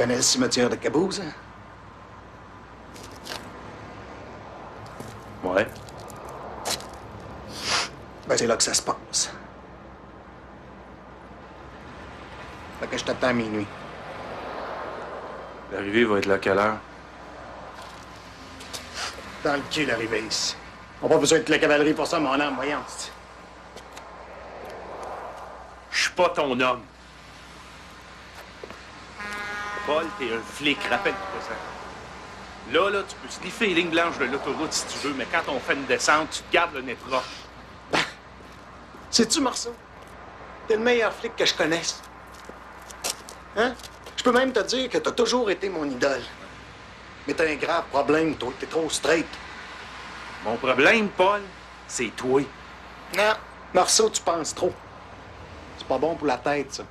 connais le cimetière de Cabouze, hein? Ouais. Ben, c'est là que ça se passe. Fait que je t'attends à minuit. L'arrivée va être là à quelle heure? Dans le cul, l'arrivée ici. On n'a pas besoin de la cavalerie pour ça, mon âme, voyons. Je suis pas ton homme. Paul, t'es un flic, rappelle-toi ça. Là, tu peux sniffer les lignes blanches de l'autoroute si tu veux, mais quand on fait une descente, tu te gardes le nez propre. Sais-tu, Marceau? T'es le meilleur flic que je connaisse. Hein? Je peux même te dire que t'as toujours été mon idole. Mais t'as un grave problème, toi. T'es trop straight. Mon problème, Paul, c'est toi. Non, Marceau, tu penses trop. C'est pas bon pour la tête, ça.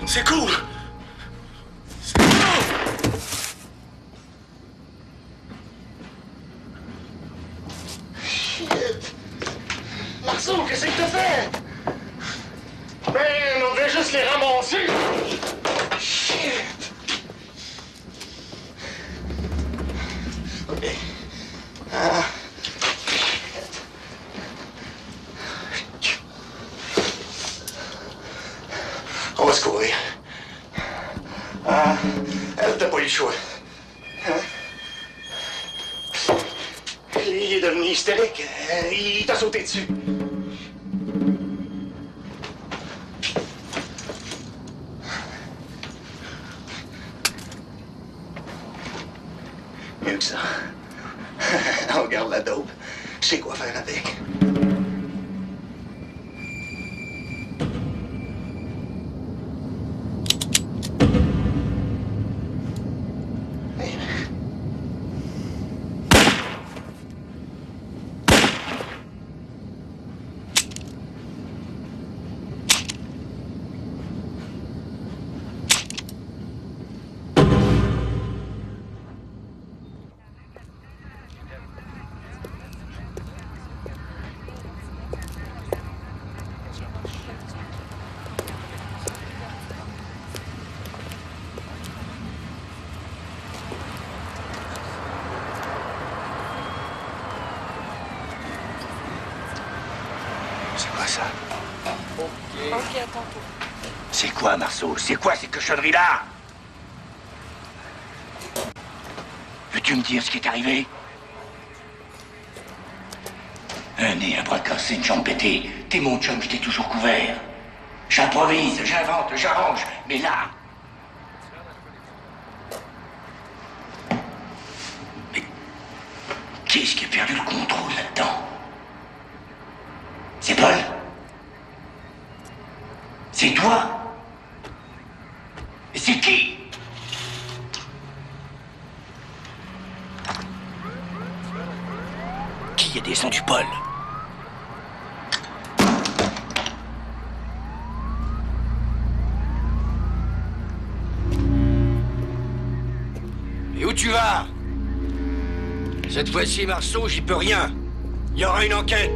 C'est cool! Shit! Marceau, qu'est-ce que t'as fait? Ben, on devait juste les ramasser! Shit! OK. On va se courir. Elle t'a pas eu le choix. Hein? Il est devenu hystérique. Il t'a sauté dessus. Mieux que ça. On regarde la dope. Je sais quoi faire avec. Ok, à tantôt. C'est quoi, Marceau? C'est quoi ces cochonneries-là? Veux-tu me dire ce qui est arrivé? Un nez, un bras cassé, une jambe pétée. T'es mon chum, je t'ai toujours couvert. J'improvise, j'invente, j'arrange. Mais là... Mais... Qui est-ce qui a perdu le contrôle là-dedans? C'est Paul? C'est toi? Et c'est qui? Qui a descendu Paul? Et où tu vas? Cette fois-ci, Marceau, j'y peux rien. Il y aura une enquête.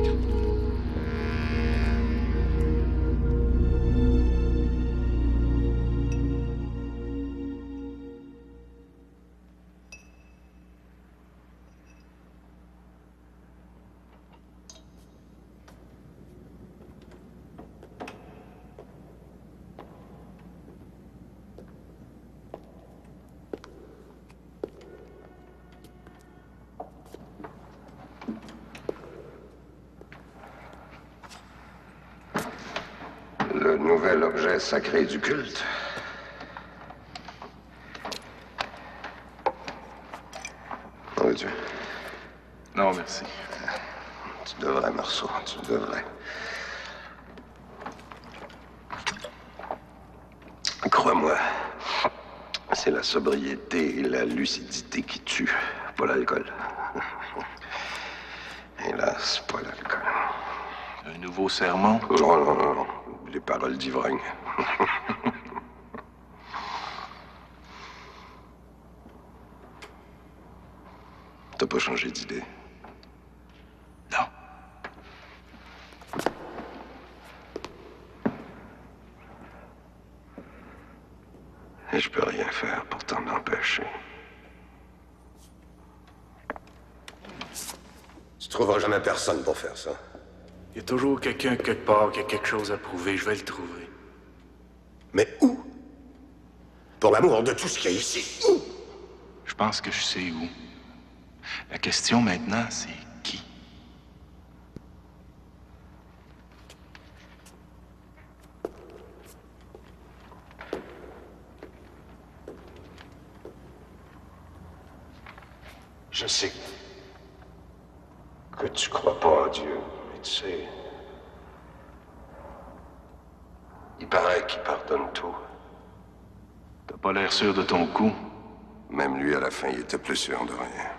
Le nouvel objet sacré du culte. En veux-tu? Non, merci. Tu devrais, Marceau, tu devrais. Crois-moi, c'est la sobriété et la lucidité qui tuent, pas l'alcool. Hélas, pas l'alcool. Un nouveau sermon? Non, non, non, non. Les paroles d'ivrogne. T'as pas changé d'idée? Non. Et je peux rien faire pour t'en empêcher. Tu trouveras jamais personne pour faire ça. Il y a toujours quelqu'un quelque part qui a quelque chose à prouver. Je vais le trouver. Mais où? Pour l'amour de tout ce qu'il y a ici, où? Je pense que je sais où. La question maintenant, c'est qui? Je sais que tu crois pas en Dieu, mais tu sais... Il paraît qu'il pardonne tout. T'as pas l'air sûr de ton coup. Même lui, à la fin, il était plus sûr de rien.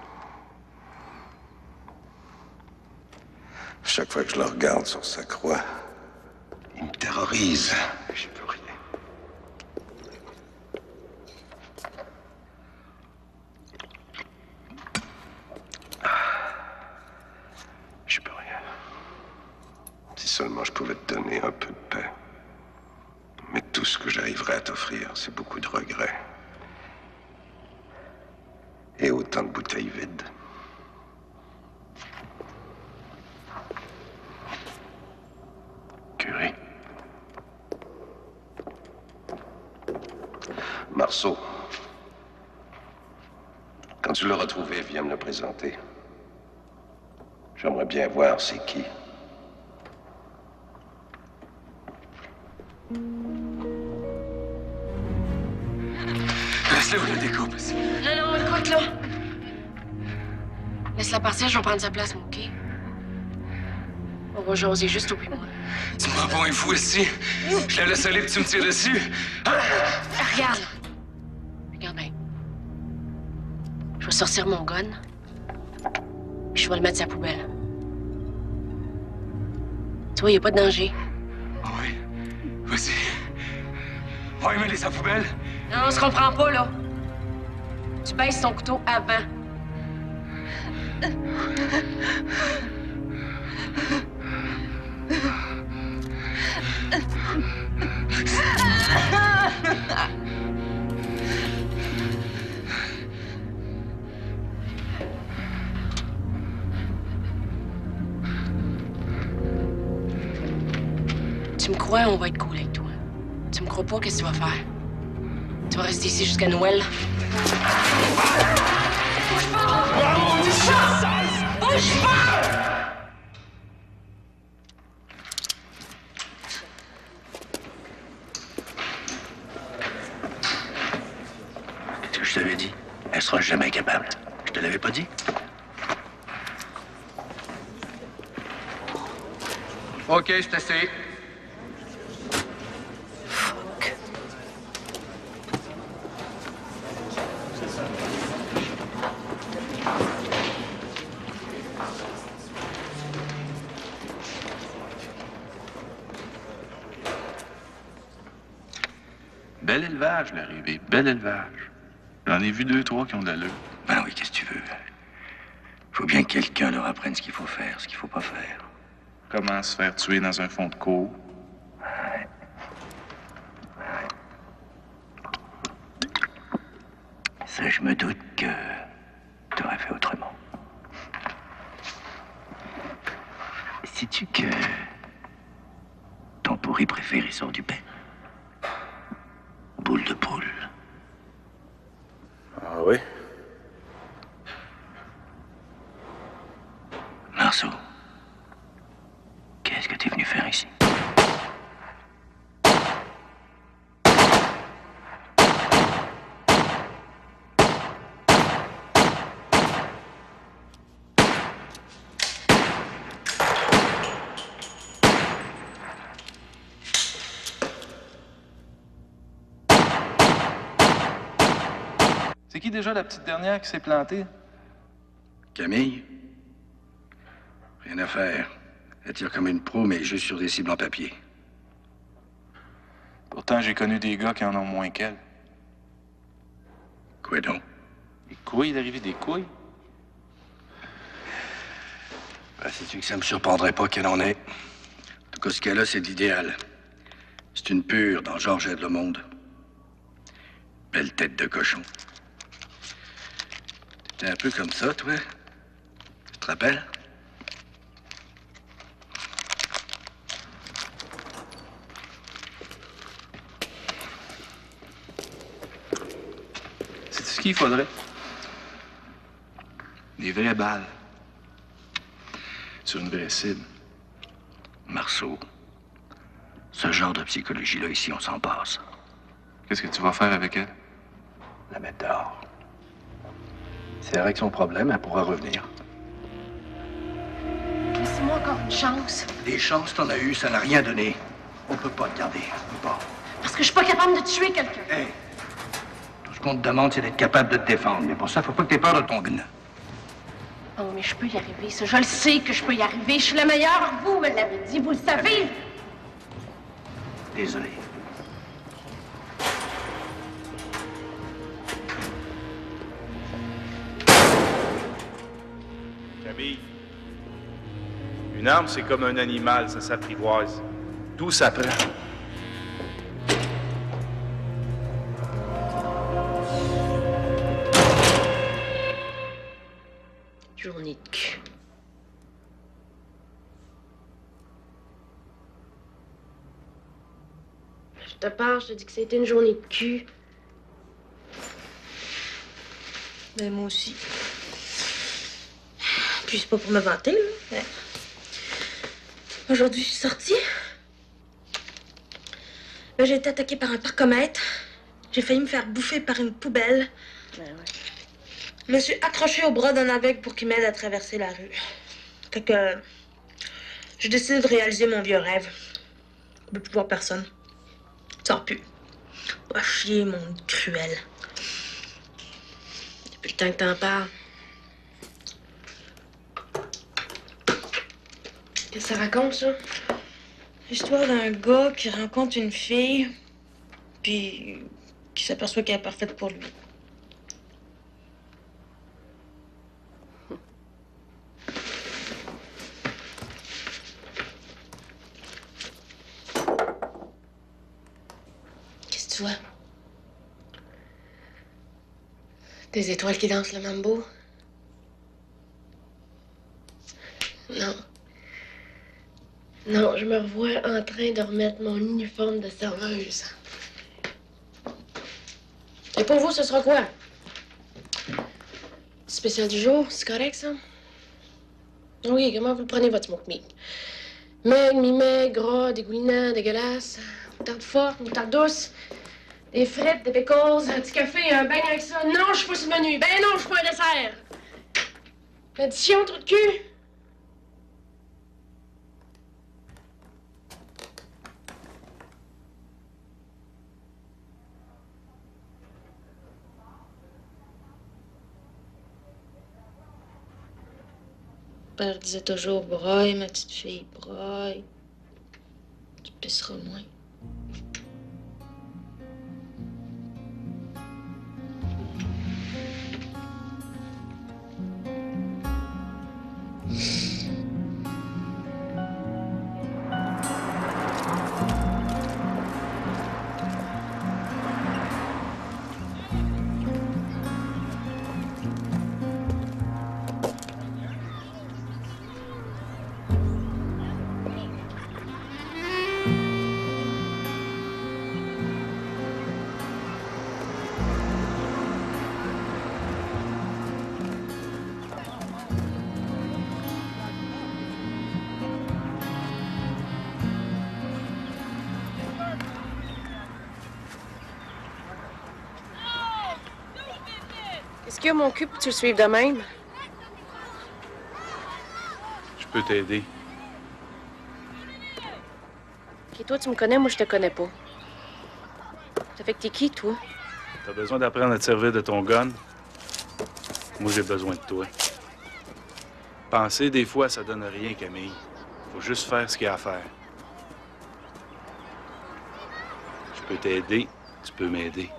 Chaque fois que je le regarde sur sa croix, il me terrorise. J'y peux rien. J'y peux rien. Si seulement je pouvais te donner un peu de paix. Mais tout ce que j'arriverai à t'offrir, c'est beaucoup de regrets. Et autant de bouteilles vides. Curé. Marceau. Quand tu l'as retrouvé, viens me le présenter. J'aimerais bien voir c'est qui. Laisse-le ou la découpe. Non, non, écoute, là. Laisse-la partir, je vais prendre sa place, OK? On va jaser juste au plus moi. Tu me rends pas un fou ici. Je la laisse aller puis tu me tires dessus. Regarde, là. Regarde bien. Je vais sortir mon gun. Puis je vais le mettre à sa poubelle. Tu vois, il n'y a pas de danger. Oui. Vas-y. Va y mêler sa poubelle. Non, on se comprend pas, là. Tu baisses ton couteau avant. Tu Tu me crois, on va être cool avec toi. Tu me crois pas, qu'est-ce que tu vas faire? Tu vas rester ici jusqu'à Noël? Bouge pas! Bouge pas! Qu'est-ce que je t'avais dit? Elle sera jamais capable. Je te l'avais pas dit? OK, c'est assez. Fuck. Bel élevage, l'arrivée. Bel élevage. J'en ai vu 2, 3 qui ont de l'allure. Ben oui, qu'est-ce que tu veux? Faut bien que quelqu'un leur apprenne ce qu'il faut faire, ce qu'il faut pas faire. Comment se faire tuer dans un fond de cour? Ça, je me doute que t'aurais fait autrement. Sais-tu que ton pourri préféré sort du pain? Boule de poule. Ah oui? Marceau, qu'est-ce que t'es venu faire ici? C'est qui déjà la petite dernière qui s'est plantée? Camille? Rien à faire. Elle tire comme une pro, mais juste sur des cibles en papier. Pourtant, j'ai connu des gars qui en ont moins qu'elle. Quoi donc? Des couilles, d'arriver des couilles? Ben, sais-tu que ça me surprendrait pas qu'elle en ait? En tout cas, ce qu'elle a, c'est de l'idéal. C'est une pure dans le genre j'aide le monde. Belle tête de cochon. T'étais un peu comme ça, toi? Tu te rappelles? C'est ce qu'il faudrait. Des vraies balles. Sur une vraie cible. Marceau, ce genre de psychologie-là, ici, on s'en passe. Qu'est-ce que tu vas faire avec elle? La mettre dehors. Si elle règle son problème, elle pourra revenir. Laissez-moi encore une chance. Des chances, t'en as eu, ça n'a rien donné. On peut pas te garder, on peut pas. Parce que je suis pas capable de tuer quelqu'un. Hey, tout ce qu'on te demande, c'est d'être capable de te défendre. Mais pour ça, faut pas que t'aies peur de ton gun. Oh, mais je peux y arriver, ça. Je le sais que je peux y arriver. Je suis la meilleure. Vous me l'avez dit, vous le savez. Désolé. Camille, une arme, c'est comme un animal, ça s'apprivoise. Tout s'apprend. Journée de cul. Je te parle, je te dis que c'était une journée de cul. Ben, moi aussi. Puis c'est pas pour me vanter, là. Mais... Aujourd'hui, je suis sortie. Ben, j'ai été attaquée par un parcomètre. J'ai failli me faire bouffer par une poubelle. Ben ouais. Je me suis accrochée au bras d'un aveugle pour qu'il m'aide à traverser la rue. Fait que... j'ai décidé de réaliser mon vieux rêve. Je veux plus voir personne. Ça sort plus. Va chier, monde cruel. Depuis le temps que t'en parles. Qu'est-ce que ça raconte, ça? L'histoire d'un gars qui rencontre une fille, puis qui s'aperçoit qu'elle est parfaite pour lui. Qu'est-ce que tu vois? Des étoiles qui dansent le mambo? Non. Non, je me revois en train de remettre mon uniforme de serveuse. Et pour vous, ce sera quoi? Spécial du jour, c'est correct, ça? Oui, comment vous le prenez, votre smoke meat? Maigre, mi-maigre, gras, dégoulinant, dégueulasse. Moutarde forte, moutarde douce. Des frites, des pickles, un petit café, un bain avec ça. Non, je suis pas sur le menu. Ben non, je suis pas un dessert. L'addition, trou de cul. Père disait toujours, broye, ma petite fille, broye. Tu pisseras moins. Est-ce qu'il y a mon cul pour que tu le suives de même? Je peux t'aider. Ok, toi, tu me connais, moi, je te connais pas. Ça fait que t'es qui, toi? T'as besoin d'apprendre à te servir de ton gun? Moi, j'ai besoin de toi. Penser, des fois, ça donne rien, Camille. Faut juste faire ce qu'il y a à faire. Je peux t'aider, tu peux m'aider.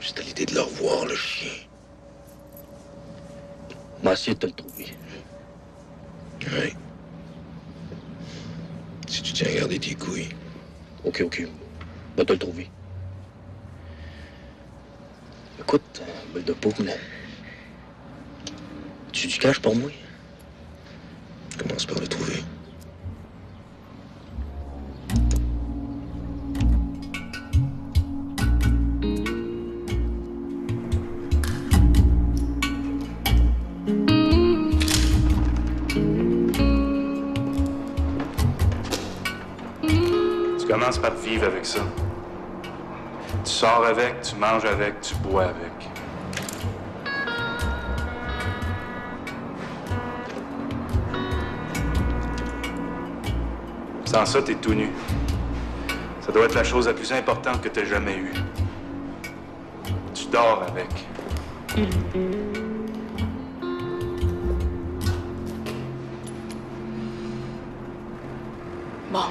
Juste à l'idée de le revoir, le chien. On va essayer de te le trouver. Oui. Si tu tiens à garder tes couilles. OK. Va te le trouver. Écoute, belle de peau, là. Tu du cash pour moi? Commence par le trouver. Commence par vivre avec ça. Tu sors avec, tu manges avec, tu bois avec. Sans ça, t'es tout nu. Ça doit être la chose la plus importante que t'aies jamais eue. Tu dors avec. Bon.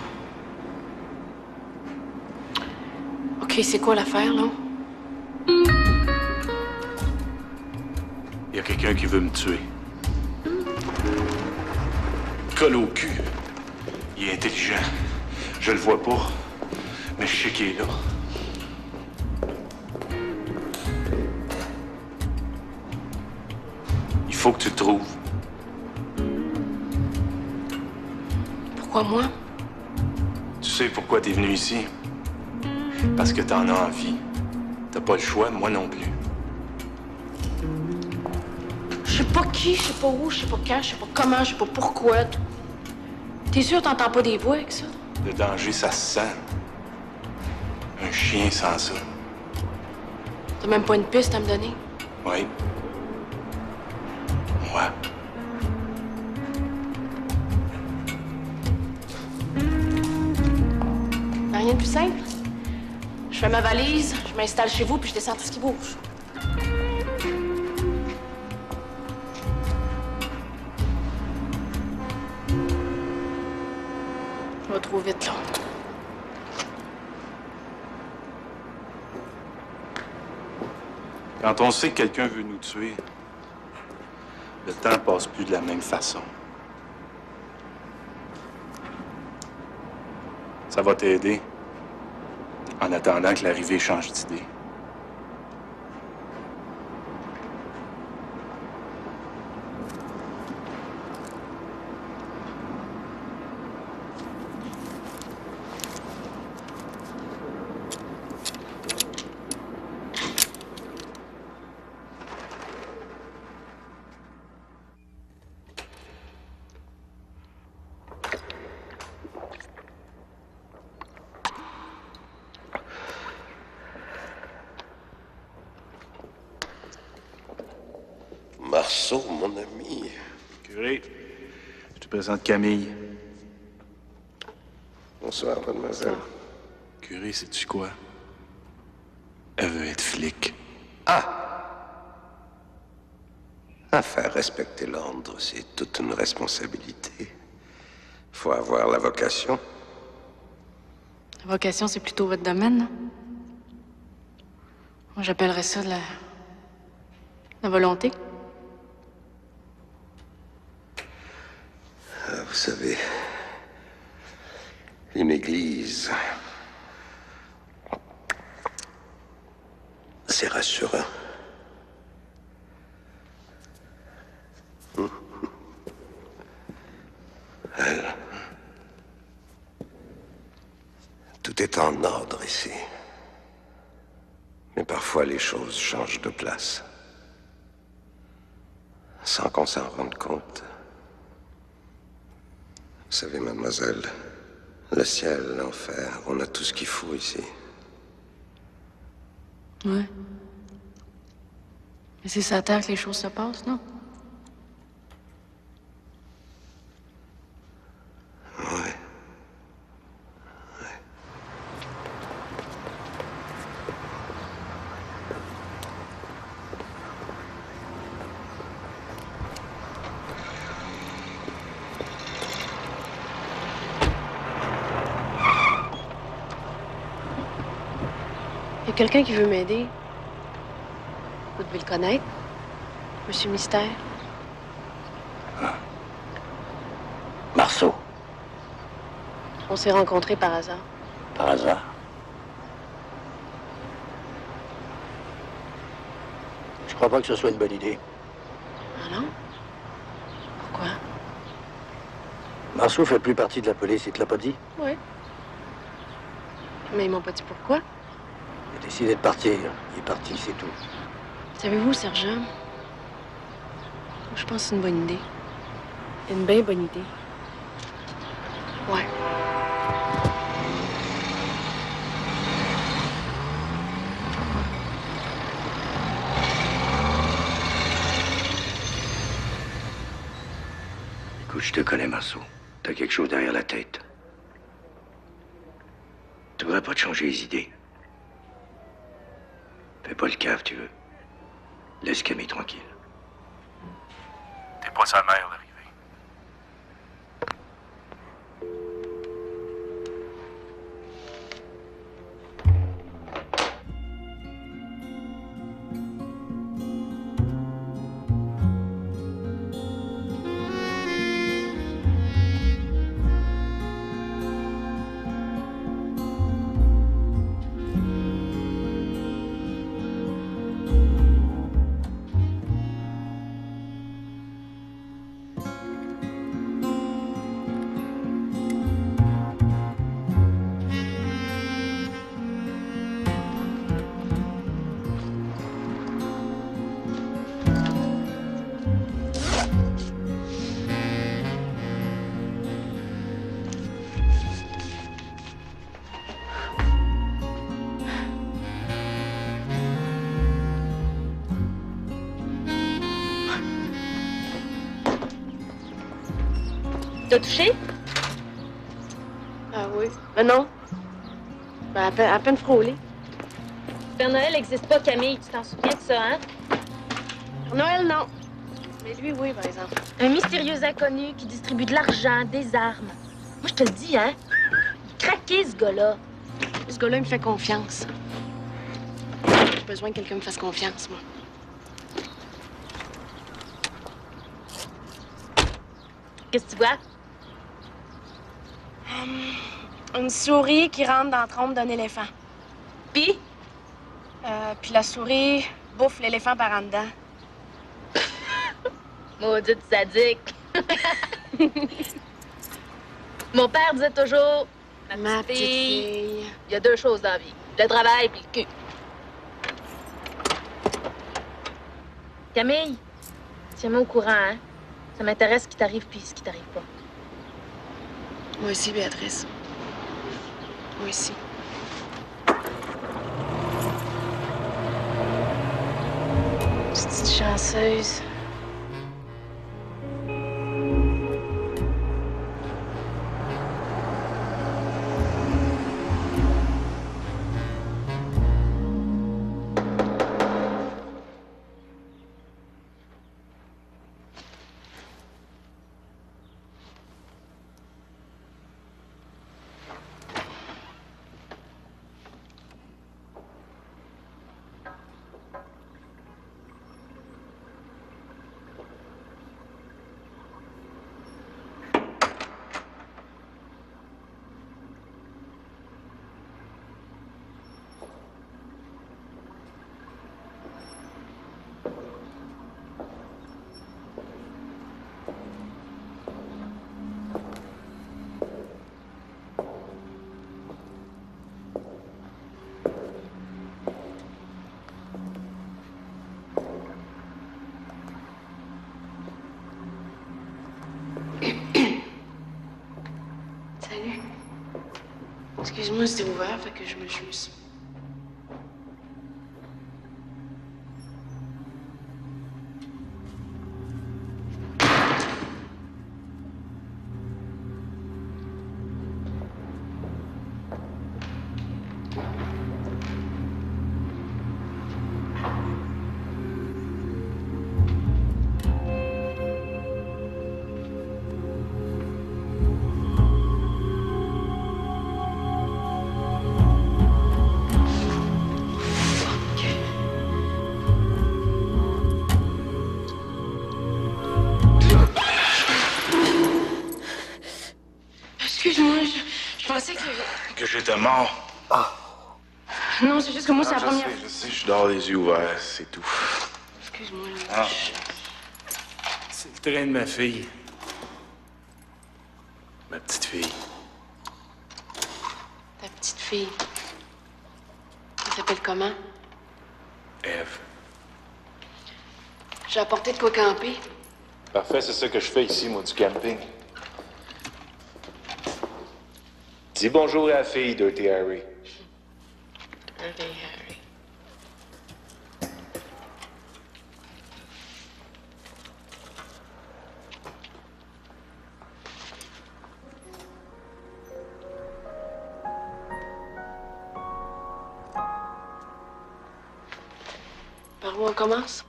OK, c'est quoi l'affaire, là? Il y a quelqu'un qui veut me tuer. Colle au cul. Il est intelligent. Je le vois pas, mais je sais qu'il est là. Il faut que tu le trouves. Pourquoi moi? Tu sais pourquoi t'es venu ici? Parce que t'en as envie. T'as pas le choix, moi non plus. Je sais pas qui, je sais pas où, je sais pas quand, je sais pas comment, je sais pas pourquoi. T'es sûr t'entends pas des voix avec ça? Le danger, ça se sent. Un chien sans ça. T'as même pas une piste à me donner? Oui. Moi. Rien de plus simple? Je fais ma valise, je m'installe chez vous, puis je descends tout ce qui bouge. va trop vite, là. Quand on sait que quelqu'un veut nous tuer, le temps passe plus de la même façon. Ça va t'aider en attendant que l'arrivée change d'idée. Marceau, mon ami. Curé, je te présente Camille. Bonsoir, mademoiselle. Curé, sais-tu quoi? Elle veut être flic. Faire respecter l'ordre, c'est toute une responsabilité. Faut avoir la vocation. La vocation, c'est plutôt votre domaine, non? Moi, j'appellerais ça de la volonté. Vous savez, une église, c'est rassurant. Tout est en ordre ici. Mais parfois, les choses changent de place. Sans qu'on s'en rende compte. Vous savez, mademoiselle, le ciel, l'enfer, on a tout ce qu'il faut ici. Ouais. Mais c'est sur la terre que les choses se passent, non? Ouais. Il y a quelqu'un qui veut m'aider. Vous devez le connaître. Monsieur Mystère. Marceau, On s'est rencontrés par hasard. par hasard. Je crois pas que ce soit une bonne idée. Ah non? Pourquoi? Marceau fait plus partie de la police, il te l'a pas dit? Oui. Mais ils m'ont pas dit pourquoi. Il a décidé de partir. Il est parti, c'est tout. Savez-vous, sergent? Moi, je pense que c'est une bonne idée. Une bien bonne idée. Ouais. Écoute, je te connais, Marceau. T'as quelque chose derrière la tête. Tu devrais pas te changer les idées. Fais pas le cave, tu veux. Laisse Camille tranquille. T'es pas sa mère, l'arrivée. T'as touché? Ah oui. Ben non. Ben, à peine frôlé. Père Noël n'existe pas, Camille. Tu t'en souviens de ça, hein? Pour Noël, non. Mais lui, oui, par exemple. Un mystérieux inconnu qui distribue de l'argent, des armes. Moi, je te le dis, hein? qui, ce gars-là? Ce gars-là, il me fait confiance. J'ai besoin que quelqu'un me fasse confiance, moi. Qu'est-ce que tu vois? Une souris qui rentre dans la trompe d'un éléphant. Puis? Puis la souris bouffe l'éléphant par en dedans. Maudite sadique. Mon père disait toujours... Ma petite fille. Il y a deux choses dans la vie. Le travail puis le cul. Camille, tiens-moi au courant, hein? Ça m'intéresse ce qui t'arrive puis ce qui t'arrive pas. Moi aussi, Béatrice. Moi aussi. Petite chanceuse. Salut. Excuse-moi, c'était ouvert, fait que je me suis... Excuse-moi, je pensais que... Que j'étais mort. Non, c'est juste que moi, c'est la première... Je sais, je dors les yeux ouverts, c'est tout. Excuse-moi, là. Ah. C'est le train de ma fille. Ma petite fille. Ta petite fille. Elle s'appelle comment? Ève. J'ai apporté de quoi camper. Parfait, c'est ça que je fais ici, moi, du camping. Dis bonjour à la fille, Dirty Harry. Dirty Harry. Par où on commence?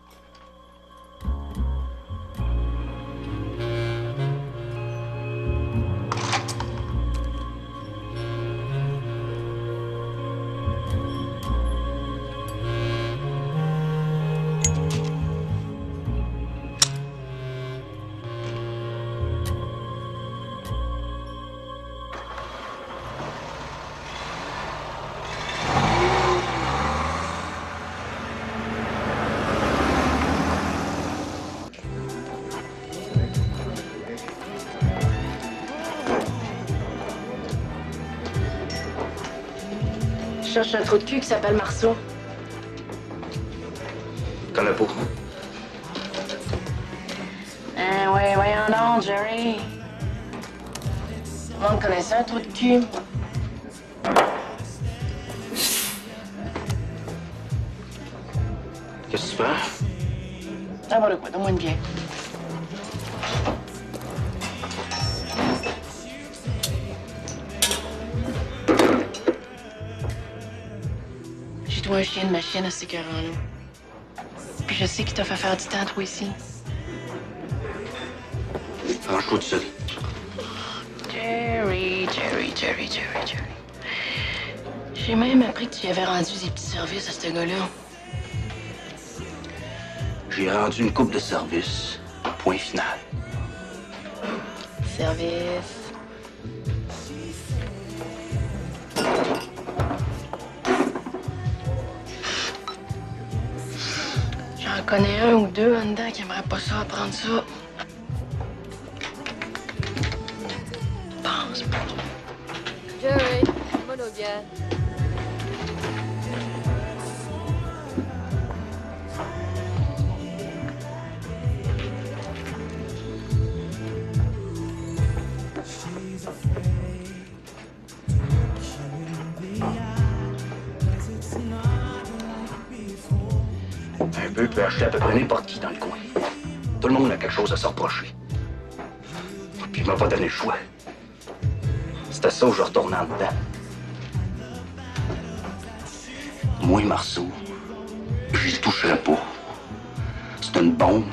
Je cherche un trou de cul qui s'appelle Marceau. Connais pas. Ouais, voyons donc, Jerry. Tout le monde connaissait un trou de cul. Qu'est-ce que tu fais? Ça va de quoi? Donne-moi une bière. J'ai trouvé un chien de ma chienne à ces là. Puis je sais qu'il t'a fait faire du temps, toi, ici. Arrange-toi tout seul. Jerry. J'ai même appris que tu avais rendu des petits services à ce gars-là. J'ai rendu une coupe de service. Point final. Service. J'en connais un ou deux en dedans qui aimeraient pas ça apprendre ça. Pense pas. Jerry, monogame. Un peu peut acheter à peu près n'importe qui dans le coin. Tout le monde a quelque chose à se reprocher. Puis il m'a pas donné le choix. C'était ça où je retournais en dedans. Moi, Marceau, j'y toucherai pas. C'est une bombe,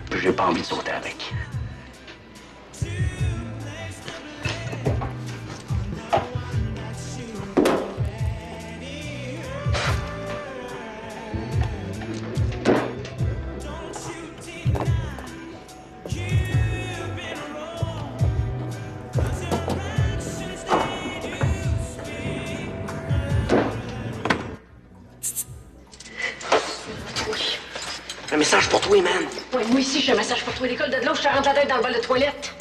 puis j'ai pas envie de sauter avec. Un message pour toi, man. Ouais, moi ici, j'ai un message pour toi. L'école de l'eau, je te rentre la tête dans le bol de toilette.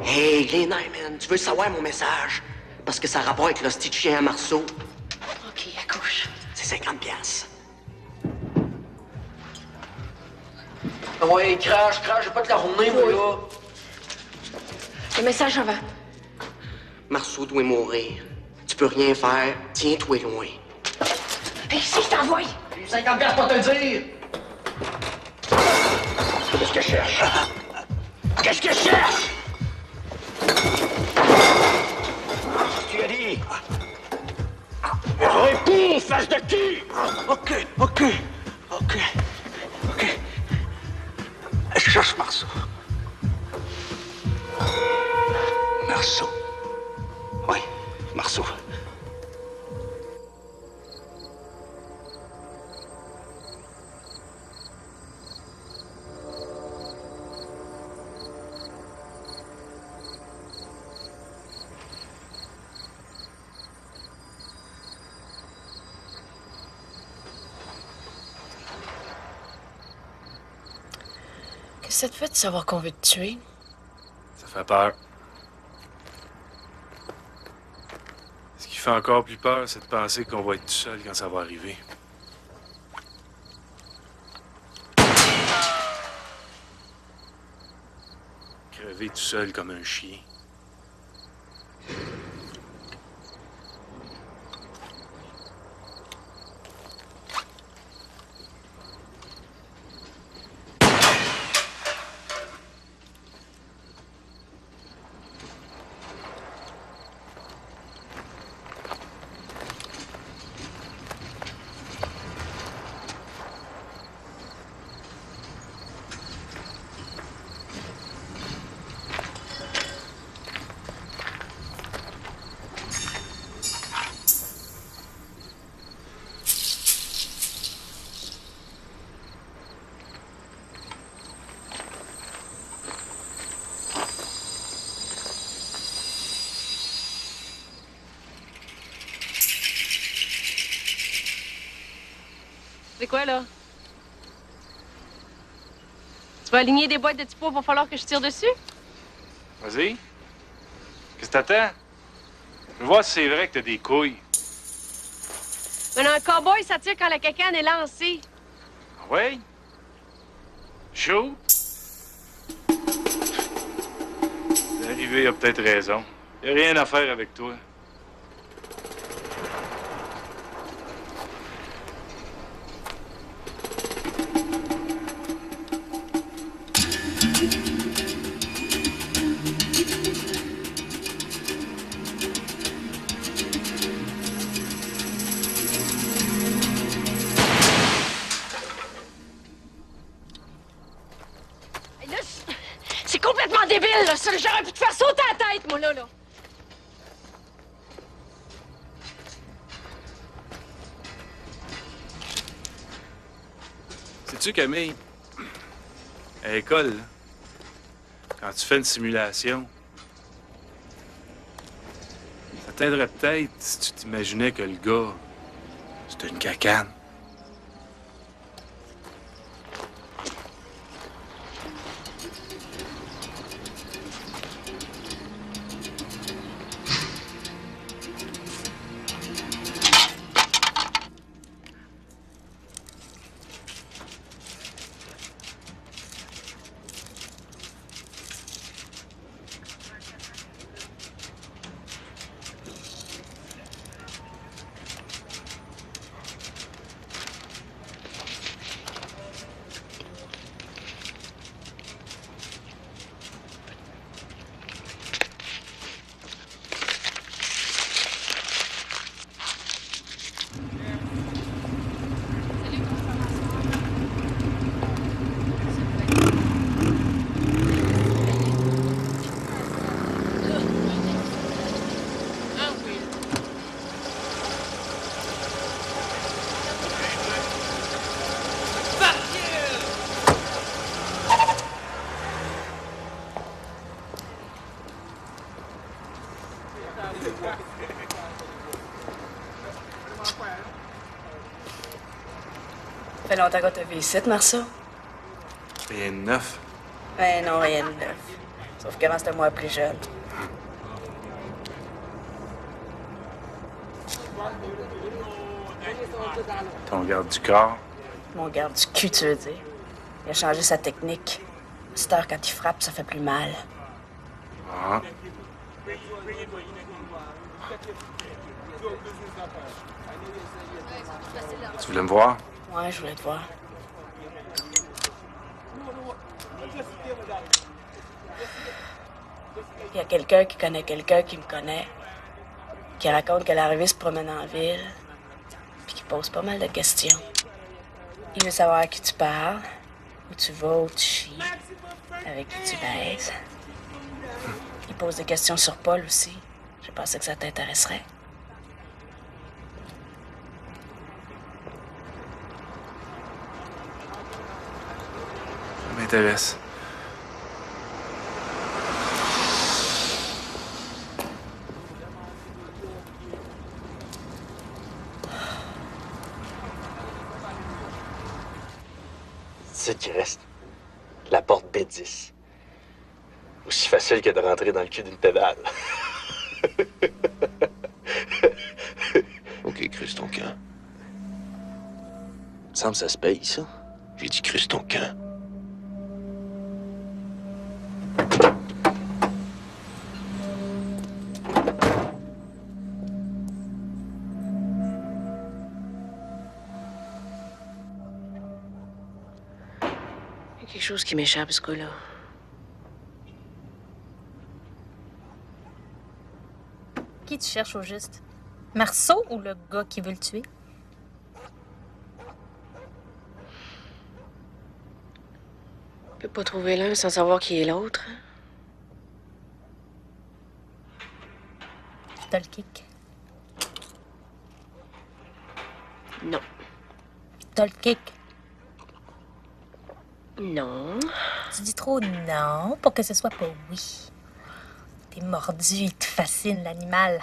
Hey, les nains, man, tu veux savoir mon message? Parce que ça a rapport avec l'hostie de chien à Marceau. OK, accouche. C'est 50 piastres. Ouais, crache, j'ai pas de la journée, moi, là. Le message en va. Marceau doit mourir. Tu peux rien faire. Tiens-toi loin. Hey, ici, je t'envoie. 50 piastres pour te le dire. Qu'est-ce que je cherche? Qu'est-ce que je cherche? Tu as dit? Réponds, face de cul! OK. Je cherche Marceau. Marceau. Oui, Marceau. Qu'est-ce que ça te fait de savoir qu'on veut te tuer? Ça fait peur. Ce qui fait encore plus peur, c'est de penser qu'on va être tout seul quand ça va arriver. Crever tout seul comme un chien. C'est quoi, là? Tu vas aligner des boîtes de typo, va falloir que je tire dessus? Vas-y. Qu'est-ce que t'attends? Je veux voir si c'est vrai que t'as des couilles. Mais non, un cowboy, ça tire quand la cacane est lancée. Ah ouais? Chaud? L'arrivée a peut-être raison. Y a rien à faire avec toi. C'est complètement débile, là, ça. J'aurais pu te faire sauter la tête, moi, là. Sais-tu, Camille, à l'école, là, quand tu fais une simulation, ça t'aiderait peut-être si tu t'imaginais que le gars, c'était une cacane. Ça fait longtemps que t'as vu ici, Marceau? Rien de neuf. Ben non, rien de neuf. Sauf qu'avant, c'était moi plus jeune. Ton garde du corps. Mon garde du cul, tu veux dire. Il a changé sa technique. À cette heure, quand il frappe, ça fait plus mal. Ah. Tu voulais me voir? Ouais, je voulais te voir. Il y a quelqu'un qui connaît quelqu'un qui me connaît, qui raconte qu'elle est arrivée se promène en ville, puis qui pose pas mal de questions. Il veut savoir à qui tu parles, où tu vas, où tu chies, avec qui tu baises. Il pose des questions sur Paul aussi. Je pensais que ça t'intéresserait. Ça m'intéresse. C'est qui reste. La porte B10. Aussi facile que de rentrer dans le cul d'une pédale. Ok, creuse ton camp. Il me semble que ça se paye, ça. J'ai dit creuse ton camp. Il y a quelque chose qui m'échappe, ce coup-là. Qui tu cherches au juste? Marceau ou le gars qui veut le tuer? On peut pas trouver l'un sans savoir qui est l'autre. T'as le kick. Non. T'as le kick. Non. Tu dis trop non pour que ce soit pas oui. T'es mordu, il te fascine, l'animal.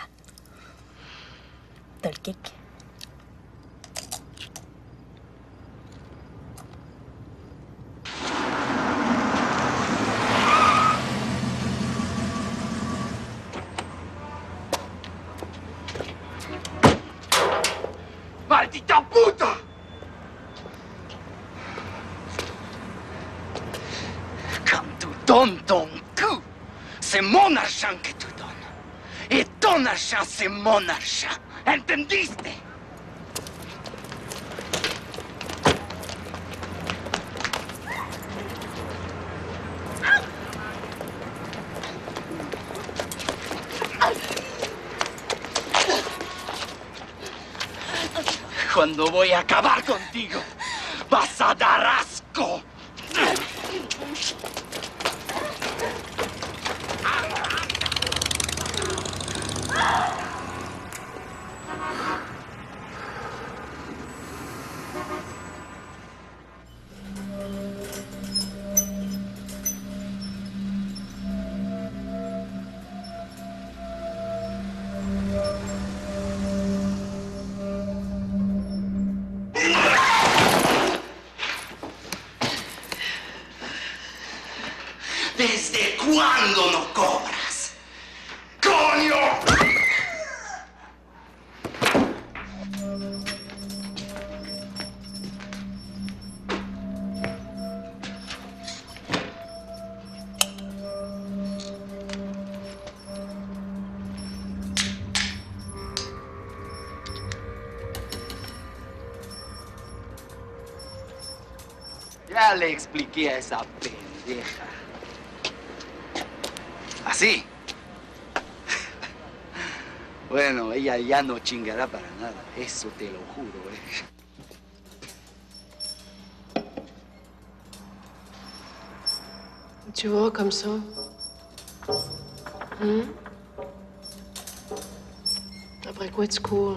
T'as le kick. Maldita puta! Quand tu donnes ton cul, c'est mon argent que tu donnes. Et ton argent, c'est mon argent. ¿Entendiste? Cuando voy a acabar contigo, vas a dar asco. ¿Desde cuándo no cobras? ¡Coño! Ya le expliqué a esa pendeja. ¿Así? Bueno, ella ya no chingará para nada, eso te lo juro, Tu vois, comme ça. Après quoi tu cours?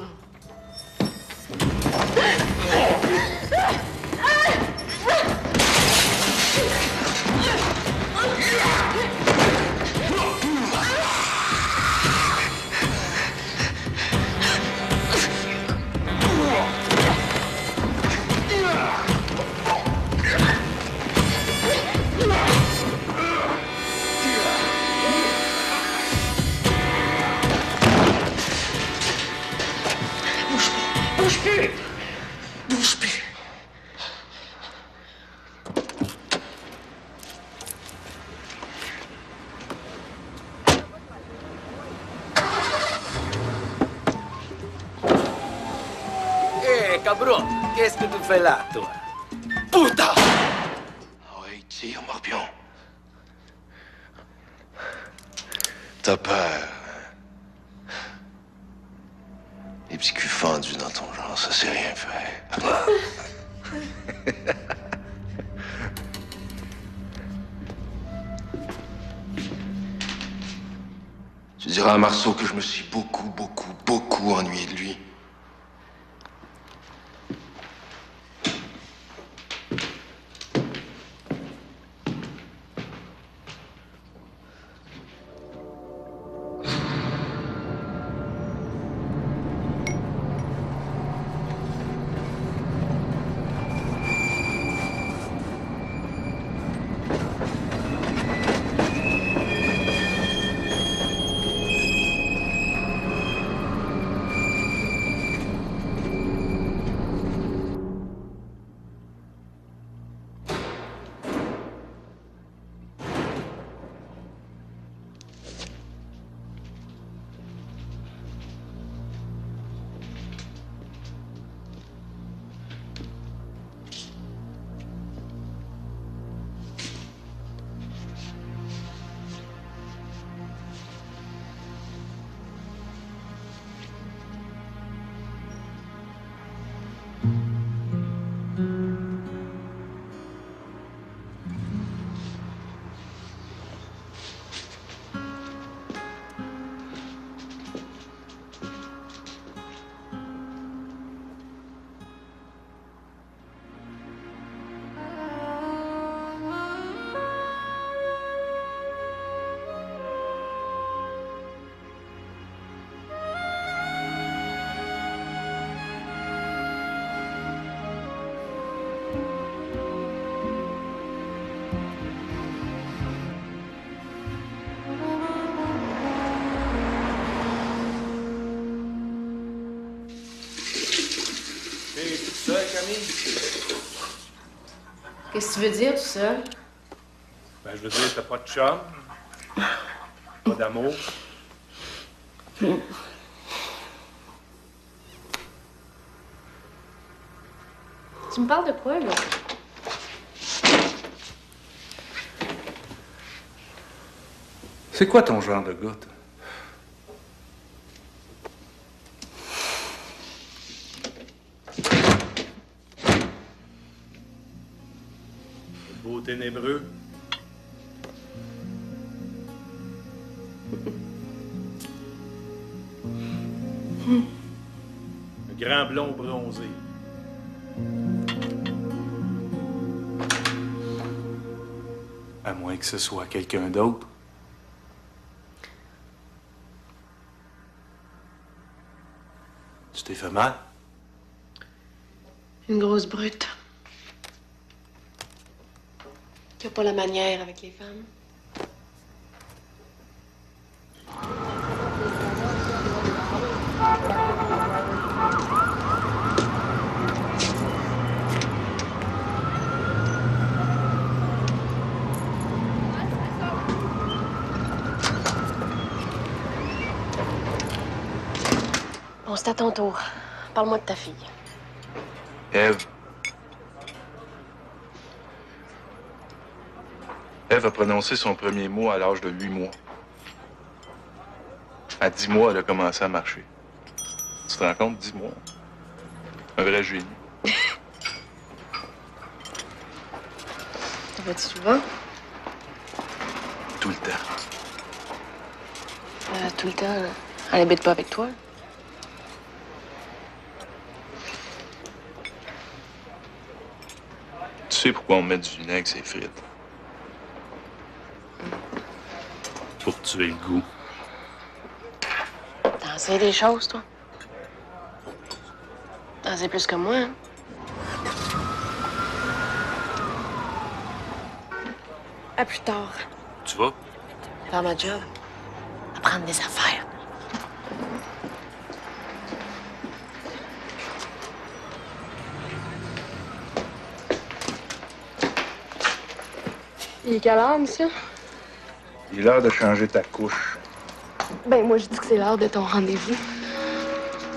Bouge plus! Bouge plus! Cabrón, qu'est-ce que tu fais là, toi? Puta! Oui, tire, Morpion. T'as peur. Les petits culs fendus dans ton genre, ça c'est rien fait. Tu diras à Marceau que je me suis beaucoup ennuyé de lui. Qu'est-ce que tu veux dire, tout seul? Ben, je veux dire, t'as pas de chum, pas d'amour. Tu me parles de quoi, là? C'est quoi ton genre de gars, toi? Beau ténébreux. Un grand blond bronzé. À moins que ce soit quelqu'un d'autre. Tu t'es fait mal? Une grosse brute. Qui a pas la manière avec les femmes. Bon, c'est à ton tour. Parle-moi de ta fille. Ève. Ève a prononcé son premier mot à l'âge de 8 mois. À 10 mois, elle a commencé à marcher. Tu te rends compte, 10 mois? Un vrai génie. T'en vas-tu souvent? Tout le temps. Tout le temps, elle habite pas avec toi? Tu sais pourquoi on met du vinaigre sur les frites? Pour tuer le goût. T'en sais des choses, toi? T'en sais plus que moi, hein? À plus tard. Tu vas? Faire ma job. Apprendre des affaires. Il est quelle heure, monsieur? Il est l'heure de changer ta couche. Ben, moi, je dis que c'est l'heure de ton rendez-vous.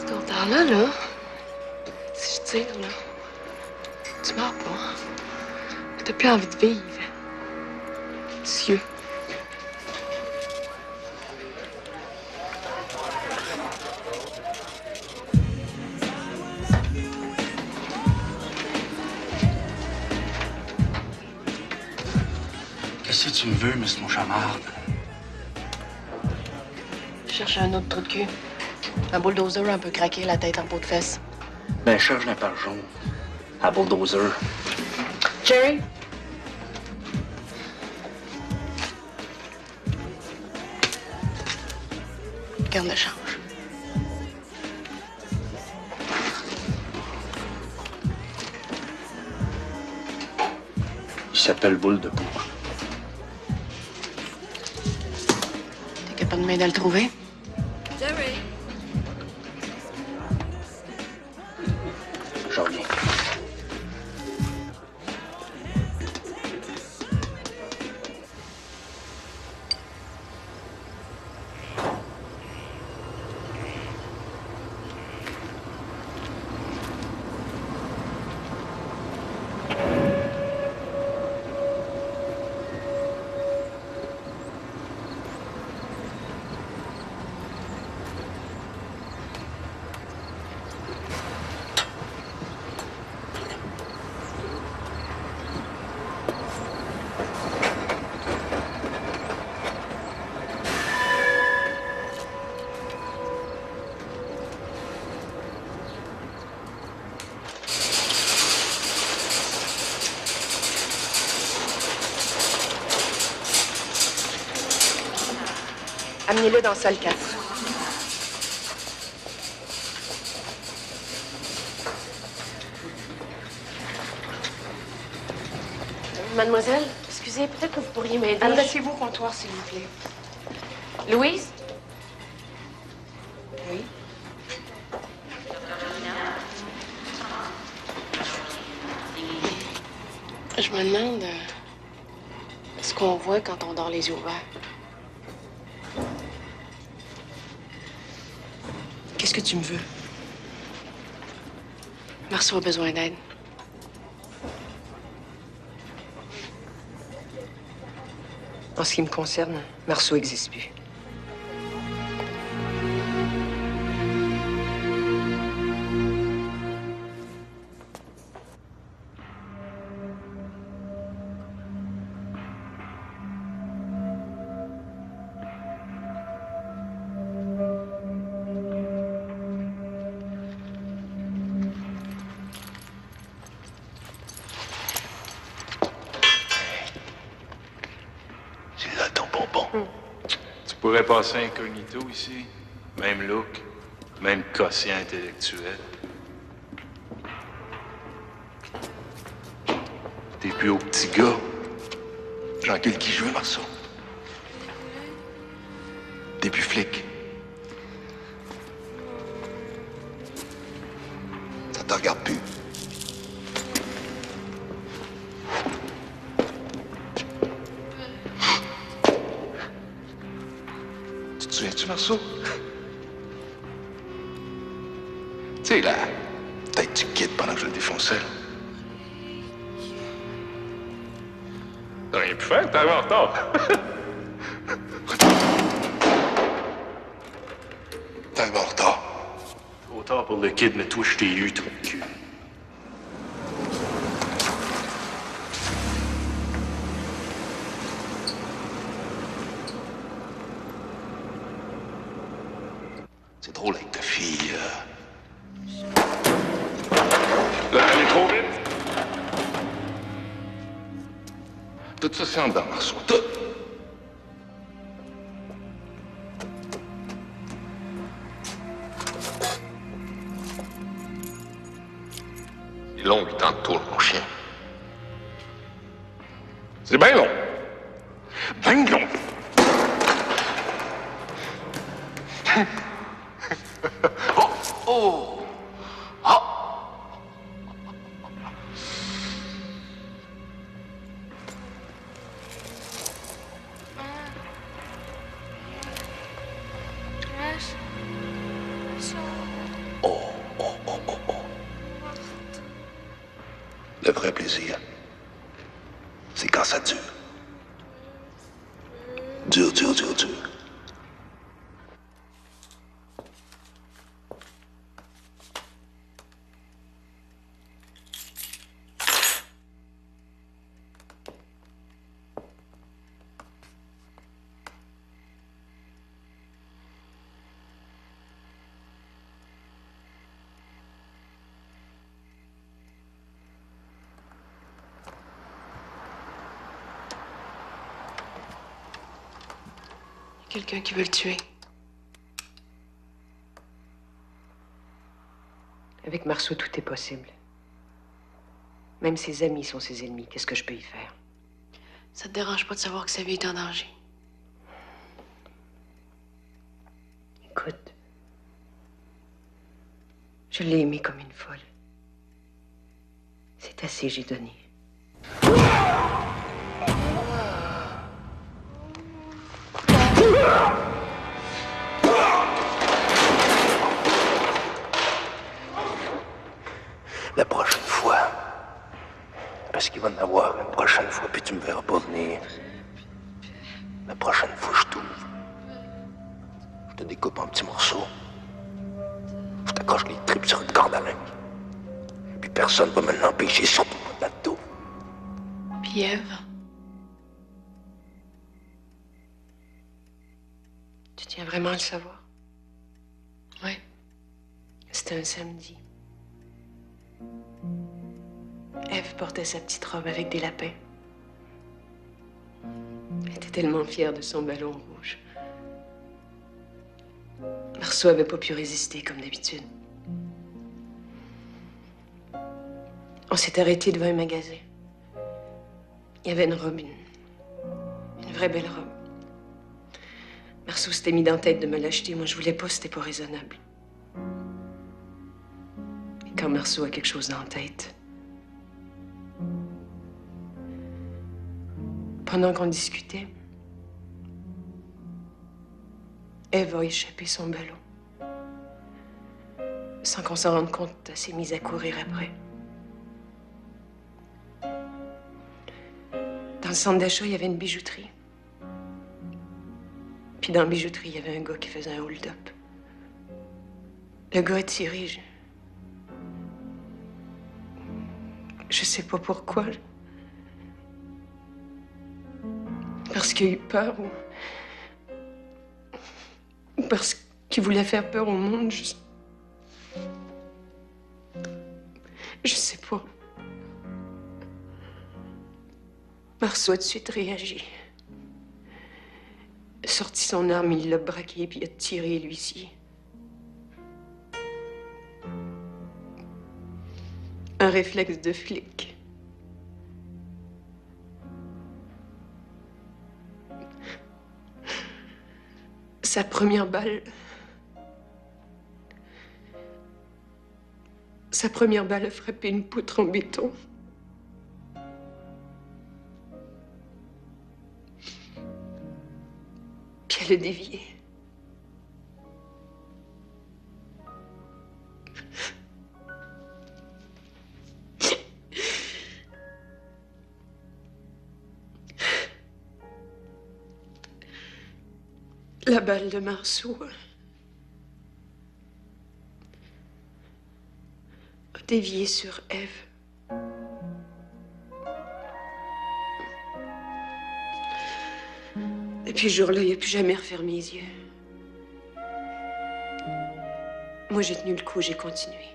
C'est ton temps-là, là. Si je tire, là, tu meurs pas. T'as plus envie de vivre. Dieu. Qu'est-ce que tu me veux, Miss Mouchamard? Je cherche un autre trou de cul. Un bulldozer un peu craqué, la tête en peau de fesse. Ben, cherche d'un par jaune. À bulldozer. Jerry? Garde de change. Il s'appelle Boule de Boue. T'es capable de m'aider à le trouver? Jerry. Je reviens. Amenez-le dans salle 4. Mademoiselle, excusez, peut-être que vous pourriez m'aider. Adressez-vous au comptoir, s'il vous plaît. Louise? Oui. Je me demande ce qu'on voit quand on dort les yeux ouverts. Qu'est-ce que tu me veux? Marceau a besoin d'aide. En ce qui me concerne, Marceau n'existe plus. Tu pourrais passer incognito ici. Même look, même quotient intellectuel. T'es plus au petit gars. Jean-Quel qui joue, Marceau? T'es plus flic. Ça te regarde plus. Tu te souviens-tu, Marceau? Tu sais, la tête du kid pendant que je le défonçais. T'as rien pu faire, t'arrives en retard. T'arrives en retard. Trop tard pour le kid, mais toi, je t'ai eu, trou de cul. C'est drôle avec ta fille. Là, elle est trop vite. Tout ça, c'est en dedans, Marceau. Tout. C'est long, 8 ans de tour, mon chien. C'est bien long. Ben long. Oh! Oh! Oh! Le vrai plaisir, c'est quand ça dure. Dure, dure, dure, dure. Quelqu'un qui veut le tuer. Avec Marceau, tout est possible. Même ses amis sont ses ennemis. Qu'est-ce que je peux y faire? Ça te dérange pas de savoir que sa vie est en danger? Écoute, je l'ai aimé comme une folle. C'est assez, j'ai donné. La prochaine fois, parce qu'il va en avoir une prochaine fois, puis tu me verras pas venir. La prochaine fois, je t'ouvre. Je te découpe en petits morceaux. Je t'accroche les tripes sur une corde à linge. Puis personne va me l'empêcher, surtout pas de la taupe. Puis Ève? Tu tiens vraiment à le savoir? Oui. C'était un samedi. Ève portait sa petite robe avec des lapins. Elle était tellement fière de son ballon rouge. Marceau avait pas pu résister, comme d'habitude. On s'est arrêté devant un magasin. Il y avait une robe, une vraie belle robe. Marceau s'était mis dans la tête de me l'acheter. Moi, je voulais pas, c'était pas raisonnable. Et quand Marceau a quelque chose dans la tête... Pendant qu'on discutait, Ève a échappé son ballon. Sans qu'on s'en rende compte, elle s'est mise à courir après. Dans le centre d'achat, il y avait une bijouterie. Puis dans la bijouterie, il y avait un gars qui faisait un hold-up. Le gars a tiré. Je sais pas pourquoi. Parce qu'il a eu peur ou parce qu'il voulait faire peur au monde. Je sais pas. Marceau a tout de suite réagi. Il a sorti son arme, il l'a braqué, puis il a tiré l'huissier. Un réflexe de flic. Sa première balle. Sa première balle a frappé une poutre en béton. Puis elle a dévié. La balle de Marceau a dévié sur Ève. Depuis ce jour-là, il n'a plus jamais refermé les yeux. Moi, j'ai tenu le coup, j'ai continué.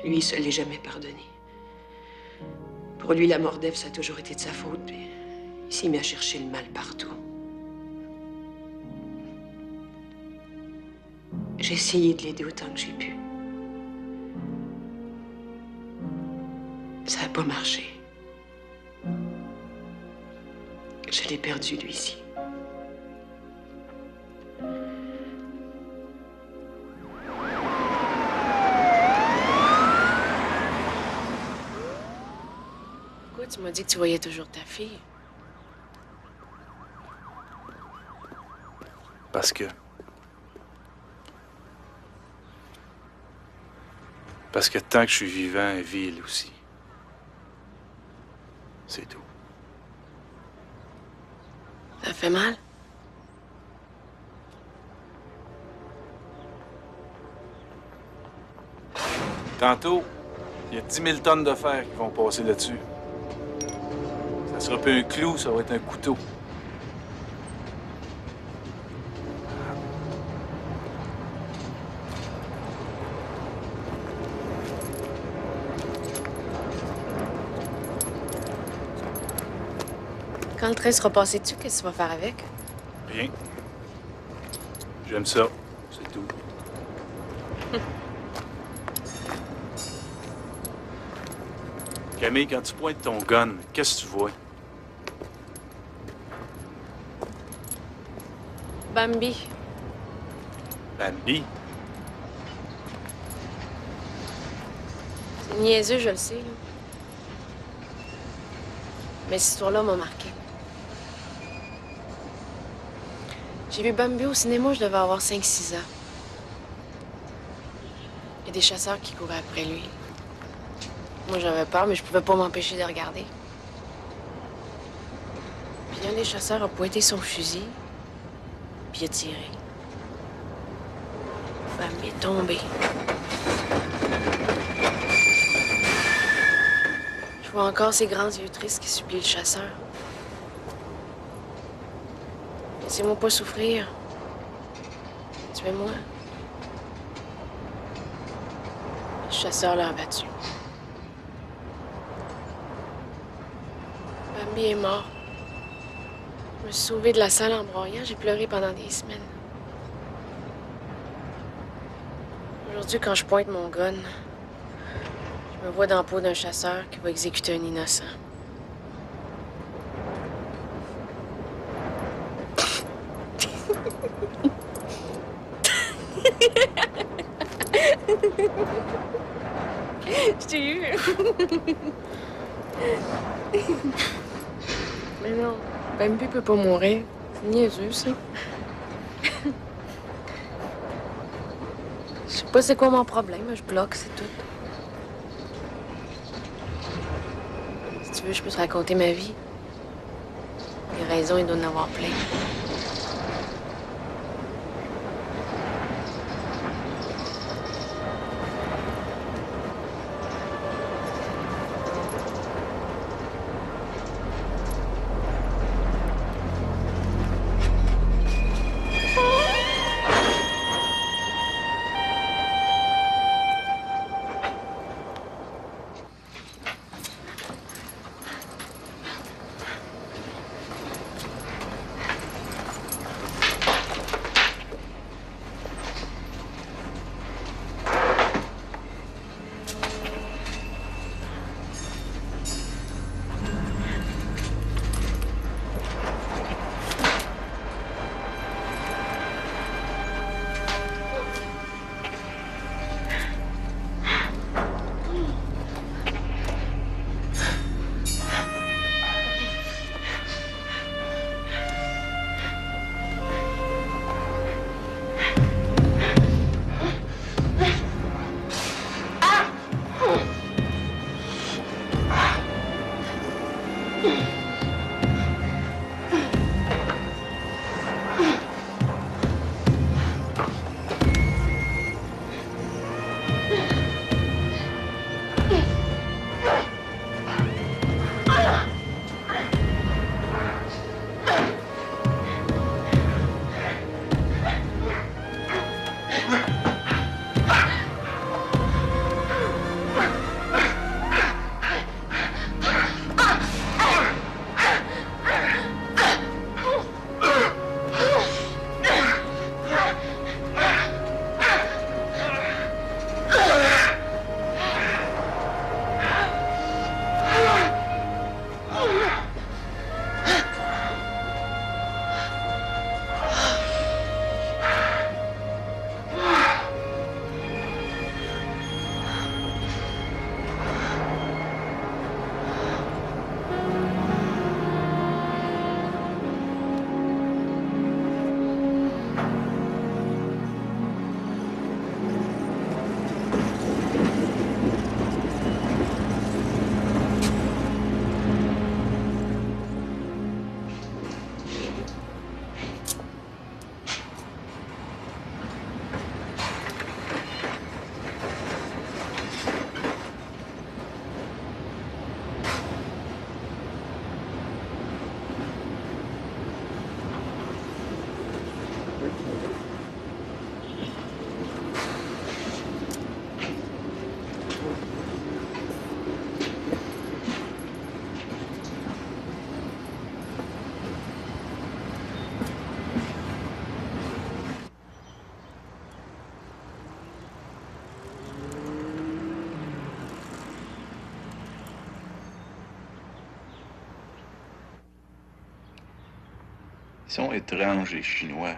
Lui, il se l'est jamais pardonné. Pour lui, la mort d'Ève, ça a toujours été de sa faute. Puis il s'est mis à chercher le mal partout. J'ai essayé de l'aider autant que j'ai pu. Ça n'a pas marché. Je l'ai perdu, lui-ci. Pourquoi tu m'as dit que tu voyais toujours ta fille? Parce que tant que je suis vivant, elle vit elle aussi. C'est tout. Ça fait mal? Tantôt, il y a 10 000 tonnes de fer qui vont passer là-dessus. Ça sera pas un clou, ça va être un couteau. Quand le train sera passé dessus, qu'est-ce que tu vas faire avec? Rien. J'aime ça, c'est tout. Camille, quand tu pointes ton gun, qu'est-ce que tu vois? Bambi. Bambi? C'est niaiseux, je le sais, là. Mais cette histoire-là m'a marqué. J'ai vu Bambi au cinéma, je devais avoir 5-6 ans. Il y a des chasseurs qui couraient après lui. Moi, j'avais peur, mais je pouvais pas m'empêcher de regarder. Puis un des chasseurs a pointé son fusil, puis il a tiré. Bambi est tombé. Je vois encore ses grands yeux tristes qui supplient le chasseur. Laissez-moi pas souffrir. Tuez-moi. Le chasseur l'a abattu. Bambi est mort. Je me suis sauvée de la salle en broyant. J'ai pleuré pendant des semaines. Aujourd'hui, quand je pointe mon gun, je me vois dans la peau d'un chasseur qui va exécuter un innocent. Je t'ai eu. Mais non, Bambi peut pas mourir. C'est niaiseux, ça. Je sais pas c'est quoi mon problème, je bloque, c'est tout. Si tu veux, je peux te raconter ma vie. Les raisons, il doit en avoir plein. Ils sont étranges, les Chinois.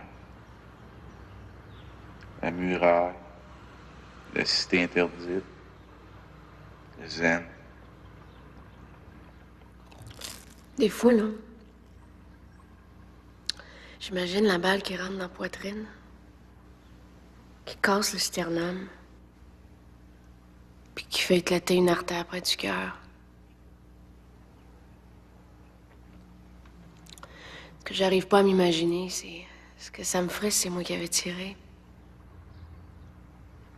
La muraille, la cité interdite, le zen. Des fois, là, j'imagine la balle qui rentre dans la poitrine, qui casse le sternum, puis qui fait éclater une artère près du cœur. Ce que j'arrive pas à m'imaginer, c'est ce que ça me ferait si c'est moi qui avais tiré.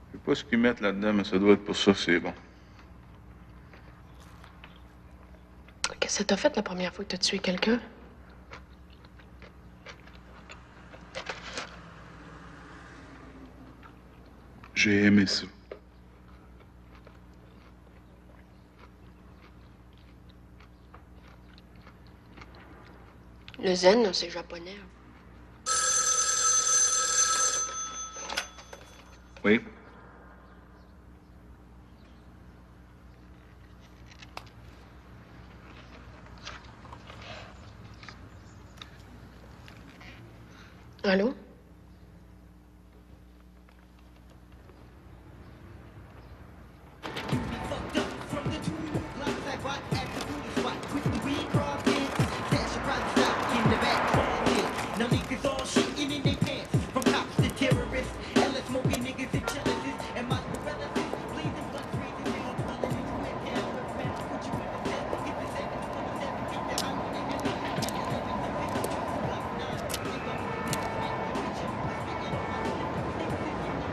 Je sais pas ce qu'ils mettent là-dedans, mais ça doit être pour ça que c'est bon. Qu'est-ce que t'as fait la première fois que t'as tué quelqu'un? J'ai aimé ça. Le zen, là, c'est japonais. Oui. Allô?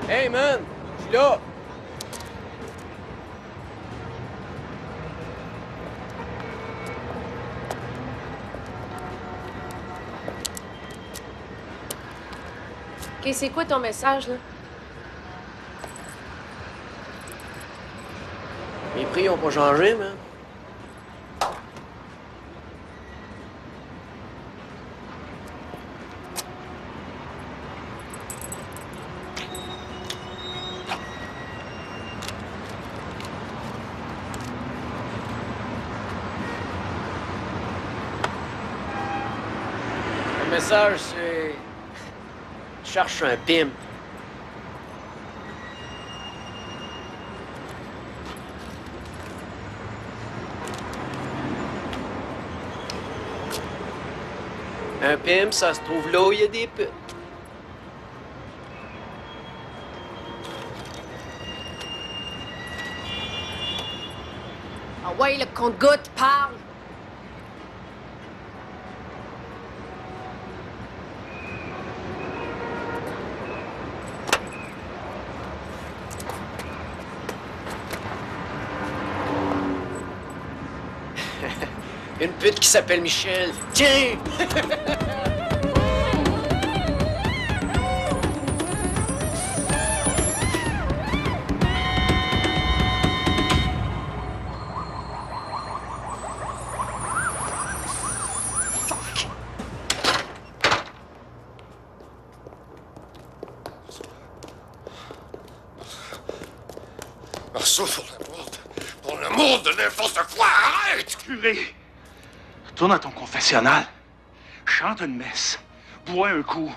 Hey man, je suis là. OK, c'est quoi ton message, là? Les prix ont pas changé, man. Le message, c'est... Je cherche un pimp. Un pimp, ça se trouve là où il y a des putes. Ah ouais, le compte-gouttes parle! Une pute qui s'appelle Michel. Tiens! Marceau, pour l'amour de n'importe quoi, arrête! Curé, retourne à ton confessionnal, chante une messe, bois un coup,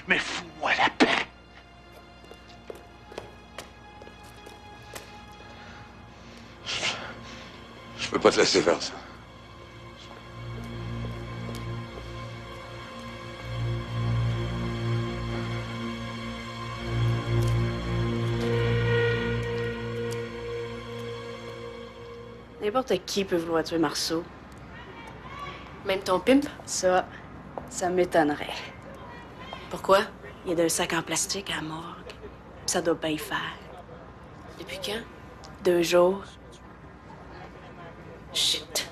mais fous-moi la paix. Je peux pas te laisser faire ça. N'importe qui peut vouloir tuer Marceau. Même ton pimp? Ça m'étonnerait. Pourquoi? Il y a un sac en plastique à la morgue. Ça doit bien y faire. Depuis quand? 2 jours. Shit.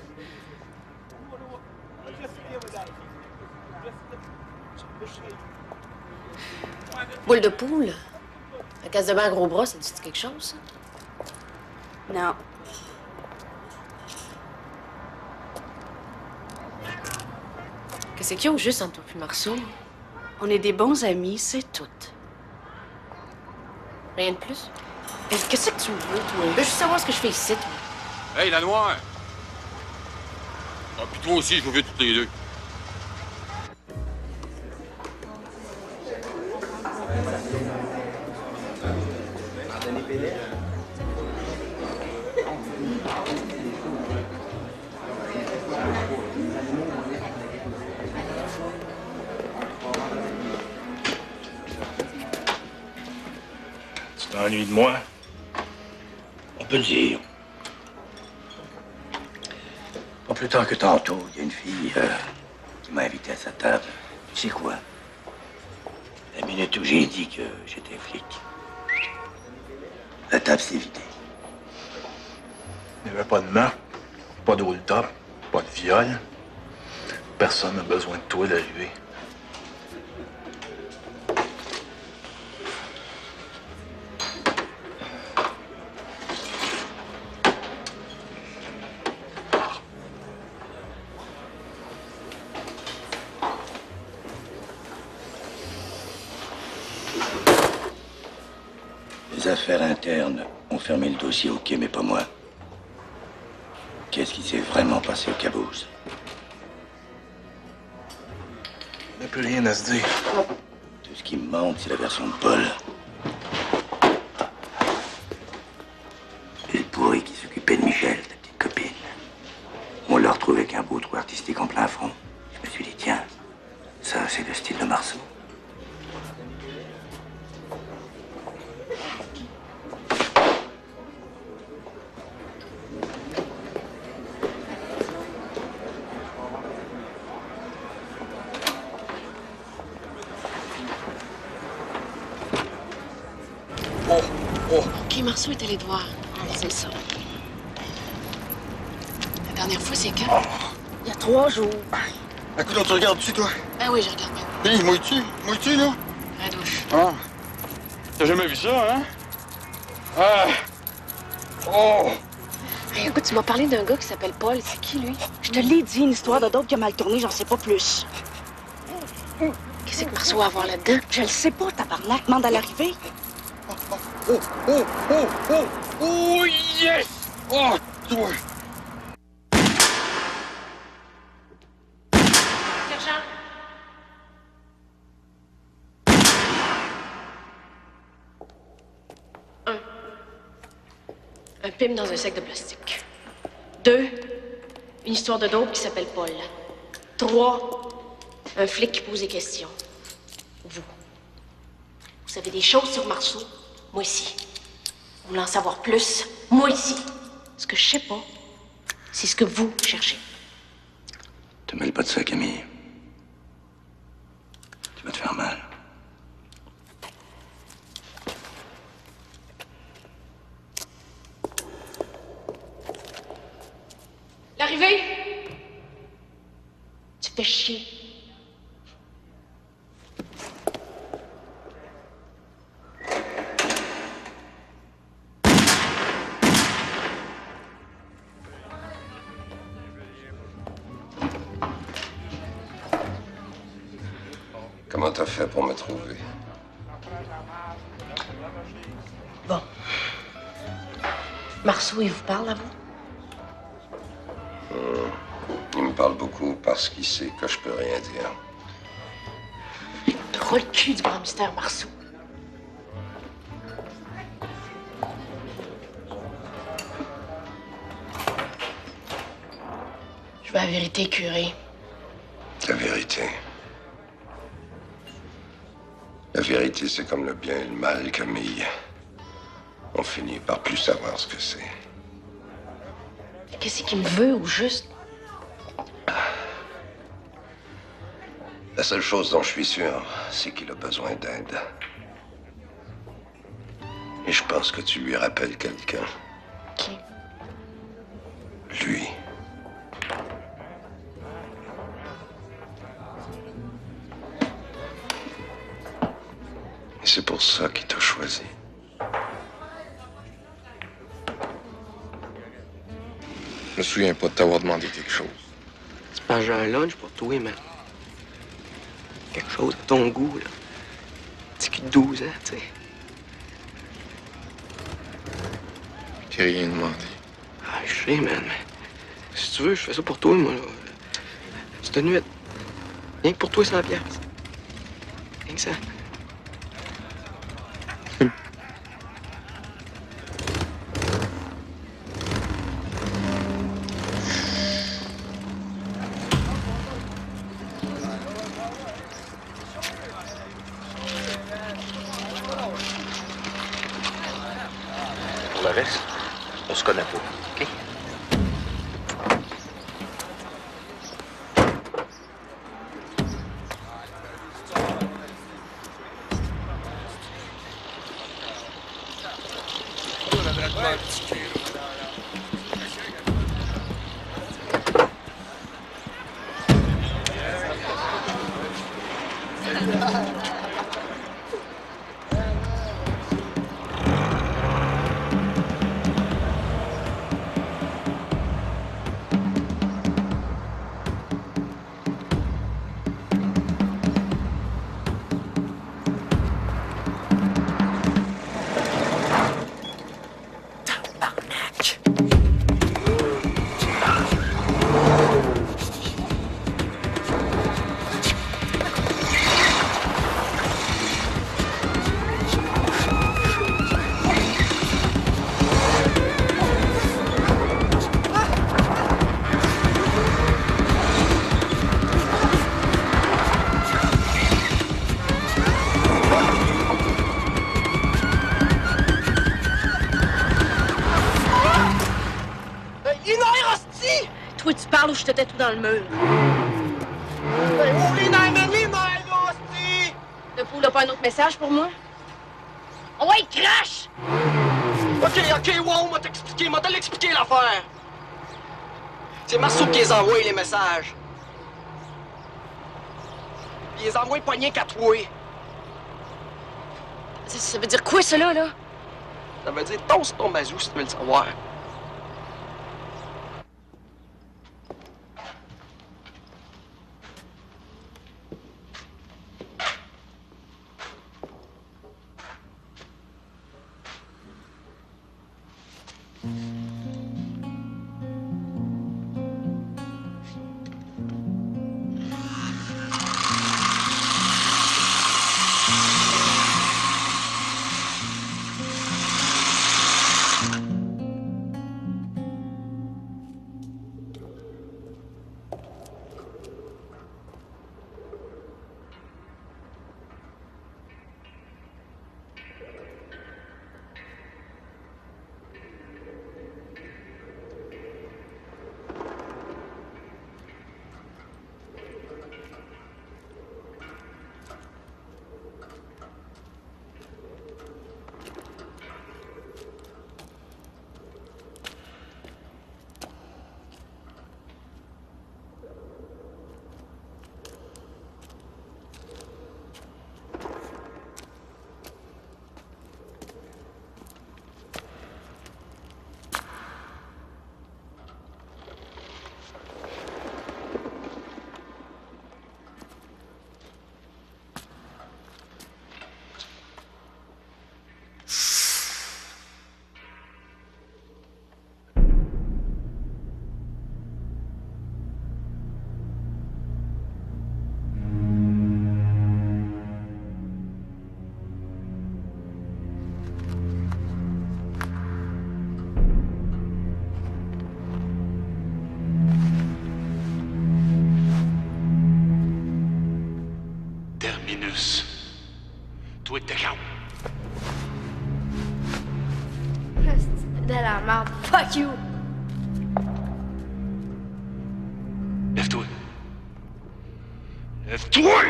Boule de poule? La casse de bain à gros bras, ça te dit quelque chose, ça? Non. Qu'est-ce qu'il y a au juste entre toi et Marceau? On est des bons amis, c'est tout. Rien de plus? Qu'est-ce que tu veux, toi? Je veux juste savoir ce que je fais ici, toi. Hey, la noire! Ah, puis toi aussi, je vous veux toutes les deux. Tu t'ennuies de moi? On peut le dire. Pas plus tard que tantôt, il y a une fille qui m'a invité à sa table. Tu sais quoi? La minute où j'ai dit que j'étais flic, la table s'est vidée. Il n'y avait pas de meurtre, pas de hold-up, pas de viol. Personne n'a besoin de toi d'arriver. Les affaires internes ont fermé le dossier, ok, mais pas moi. Qu'est-ce qui s'est vraiment passé au Caboose? Il n'y a plus rien à se dire. Tout ce qui me manque, c'est la version de Paul. Et le pourri qui s'occupait de Michel, ta petite copine. On l'a retrouvé avec un beau trou artistique en plein front. Je me suis dit, tiens, ça, c'est le style de Marceau. OK, Marceau est allé te voir. C'est ça. La dernière fois, c'est quand? Il y a 3 jours. Écoute, tu regardes-tu, toi? Ben oui, je regarde bien. Hé, mouille-tu? Mouille-tu, là? La douche. Ah. T'as jamais vu ça, hein? Ah! Oh! Hey, écoute, tu m'as parlé d'un gars qui s'appelle Paul. C'est qui, lui? Je te l'ai dit, une histoire de dope qui a mal tourné, j'en sais pas plus. Qu'est-ce que Marceau va avoir là-dedans? Je le sais pas, tabarnak, demande à l'arrivée. Oh, oh, oh, oh! Oh, yes! Oh, toi! Sergent! Un pim dans un sac de plastique. 2, une histoire de dope qui s'appelle Paul. 3, un flic qui pose des questions. Vous. Vous savez des choses sur Marceau? Moi ici. Vous voulez en savoir plus? Moi ici. Ce que je sais pas, c'est ce que vous cherchez. Te mêle pas de ça, Camille. Tu vas te faire mal. L'arrivée? Tu fais chier. Comment t'as fait pour me trouver? Bon. Marceau, il vous parle à vous? Il me parle beaucoup parce qu'il sait que je peux rien dire. Trop le cul du grand mystère, Marceau. Je veux la vérité, curé. La vérité. La vérité, c'est comme le bien et le mal, Camille. On finit par plus savoir ce que c'est. Qu'est-ce qu'il me veut, ou juste? La seule chose dont je suis sûr, c'est qu'il a besoin d'aide. Et je pense que tu lui rappelles quelqu'un. Qui? Lui. Et c'est pour ça qu'il t'a choisi. Je me souviens pas de t'avoir demandé quelque chose. C'est pas j'ai un lunch pour toi, mais quelque chose à ton goût, là. Petit cul de 12 ans, tu sais. Je t'ai rien demandé. Ah, je sais, man, mais si tu veux, je fais ça pour toi, moi, là. C'est une nuit. Rien que pour toi, 100 piastres. Rien que ça. reste, on se connaît pas, OK? Toi, tu parles ou je te tais tout dans le mur. Le poule n'a pas un autre message pour moi? Oh ouais, crash! OK, wow, m'a te l'expliquer l'affaire. C'est Marceau qui les envoie, les messages. Puis ils les envoient poignés qu'à toi. Ça veut dire quoi, ça, là? Ça veut dire toast ton bazou, si tu veux le savoir. Toi, t'es calme. C'est de la merde. Fuck you! Lève-toi. Lève-toi!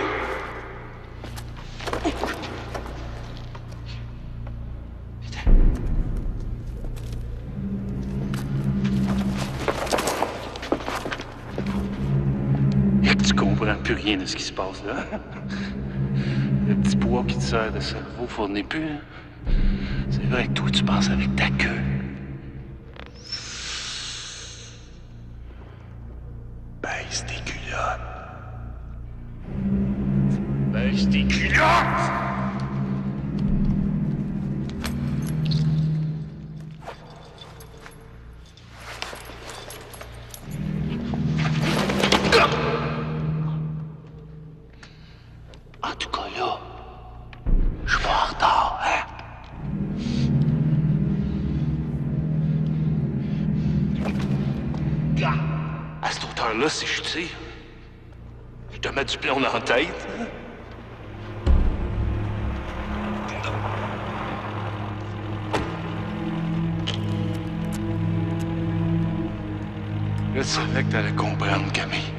Et que tu comprends plus rien de ce qui se passe là. Le petit poids qui te sert de cerveau fournit plus. Hein? C'est vrai que toi, tu penses avec ta queue. Baisse tes culottes. Baisse tes culottes! En tout cas, là, je suis pas en retard, hein? À cette hauteur-là, si je tire, je te mets du plomb dans la tête. Hein? Je savais que t'allais comprendre, Camille.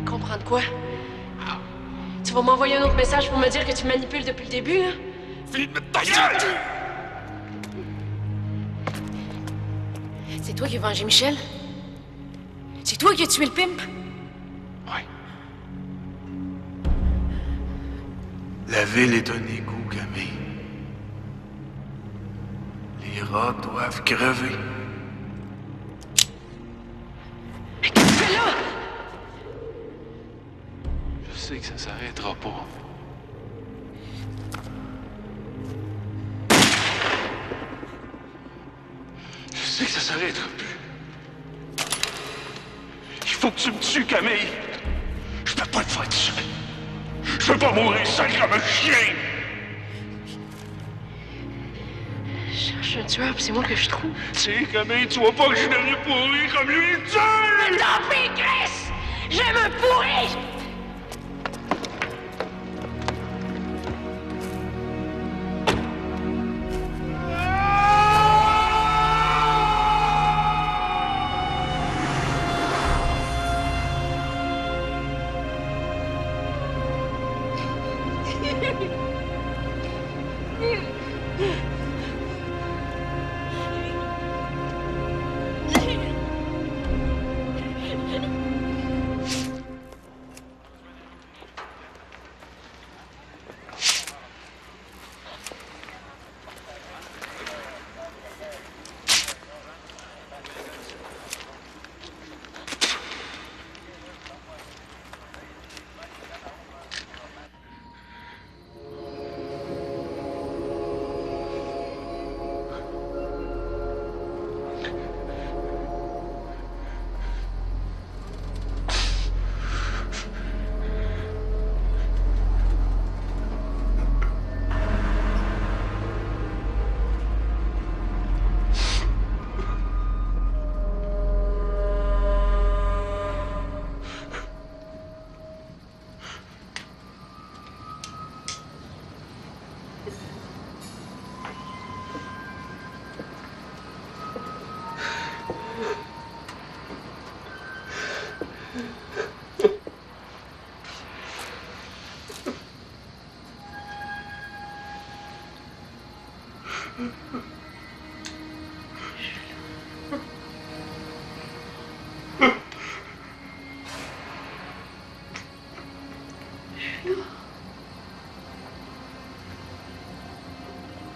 Comprendre quoi? Tu vas m'envoyer un autre message pour me dire que tu manipules depuis le début, hein? Finis de mettre ta gueule! C'est toi qui as vengé Michel? C'est toi qui as tué le pimp? Oui. La ville est un égout, Camille. Les rats doivent crever. Mais qu'est-ce que tu fais là? Je sais que ça s'arrêtera pas. Je sais que ça s'arrêtera plus. Il faut que tu me tues, Camille. Je peux pas le faire tout seul. Je veux pas mourir seul comme un chien. Je cherche un tueur, puis c'est moi que je trouve. Tu sais, Camille, tu vois pas que je suis devenu pourri comme lui, tu... Tant pis, Chris! Je me pourris!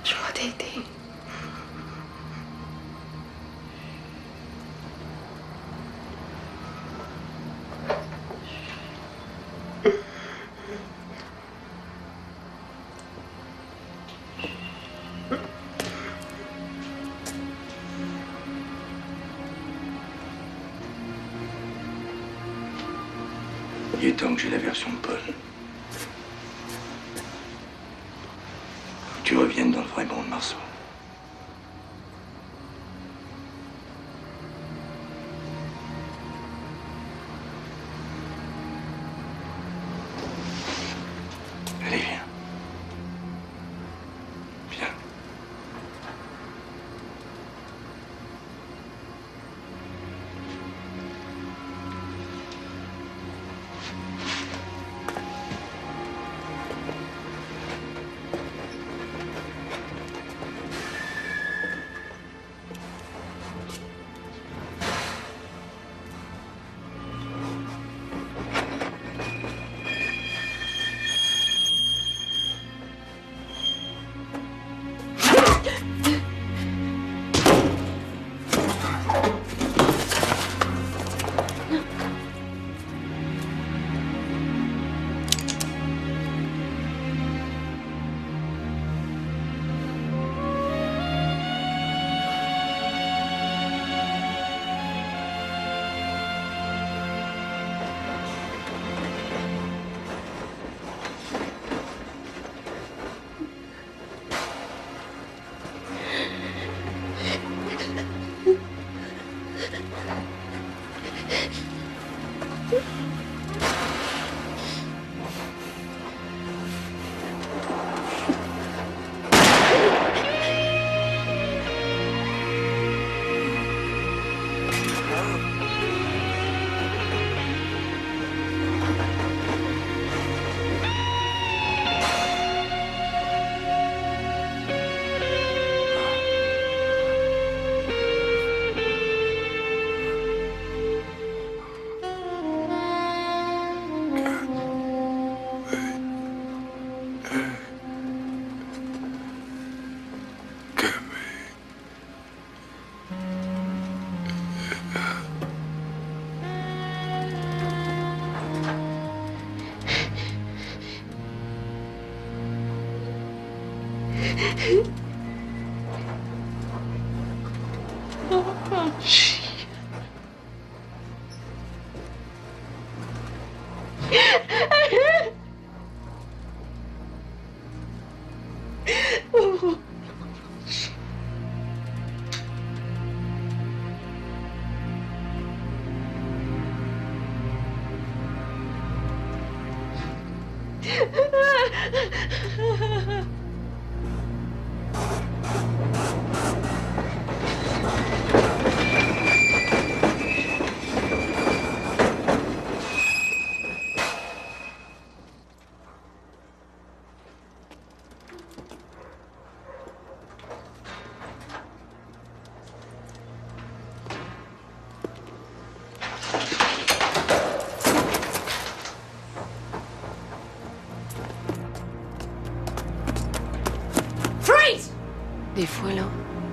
Je vais t'aider. Il est temps que j'ai la version de Paul. Faut que tu reviennes dans le vrai monde, Marceau. Allez, viens. Viens. Des fois, là,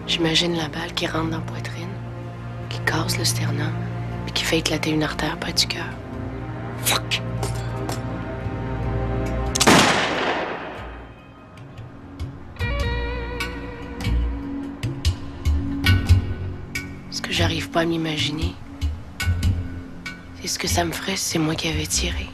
j'imagine la balle qui rentre dans la poitrine, qui casse le sternum, puis qui fait éclater une artère près du cœur. Fuck! Ce que j'arrive pas à m'imaginer, c'est ce que ça me ferait si c'est moi qui avais tiré.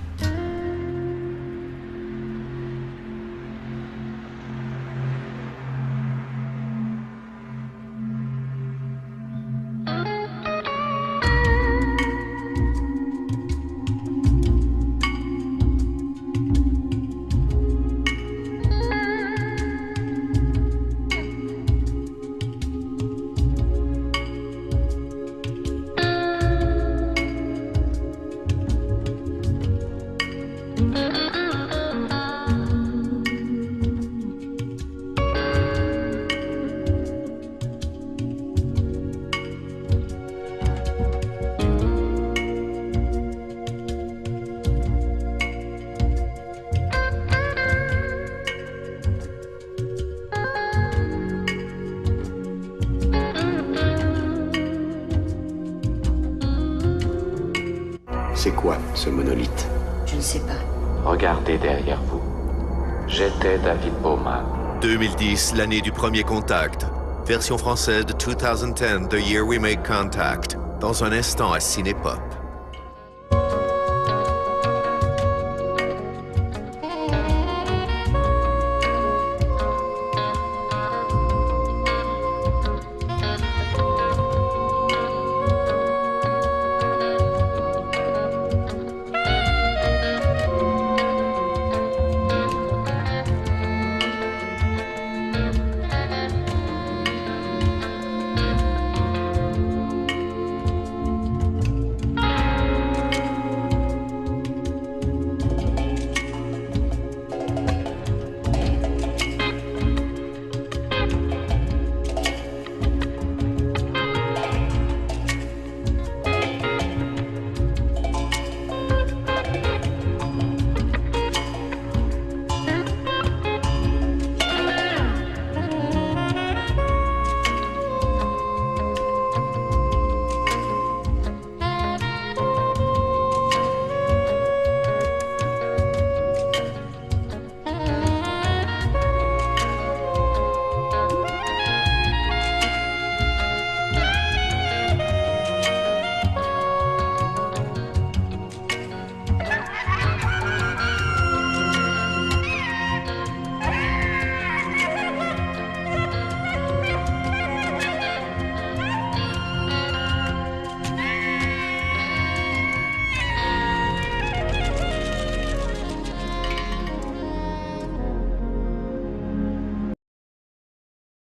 C'est quoi, ce monolithe? Je ne sais pas. Regardez derrière vous. J'étais David Bowman. 2010, l'année du premier contact. Version française de 2010, The Year We Made Contact. Dans un instant à Cinépop.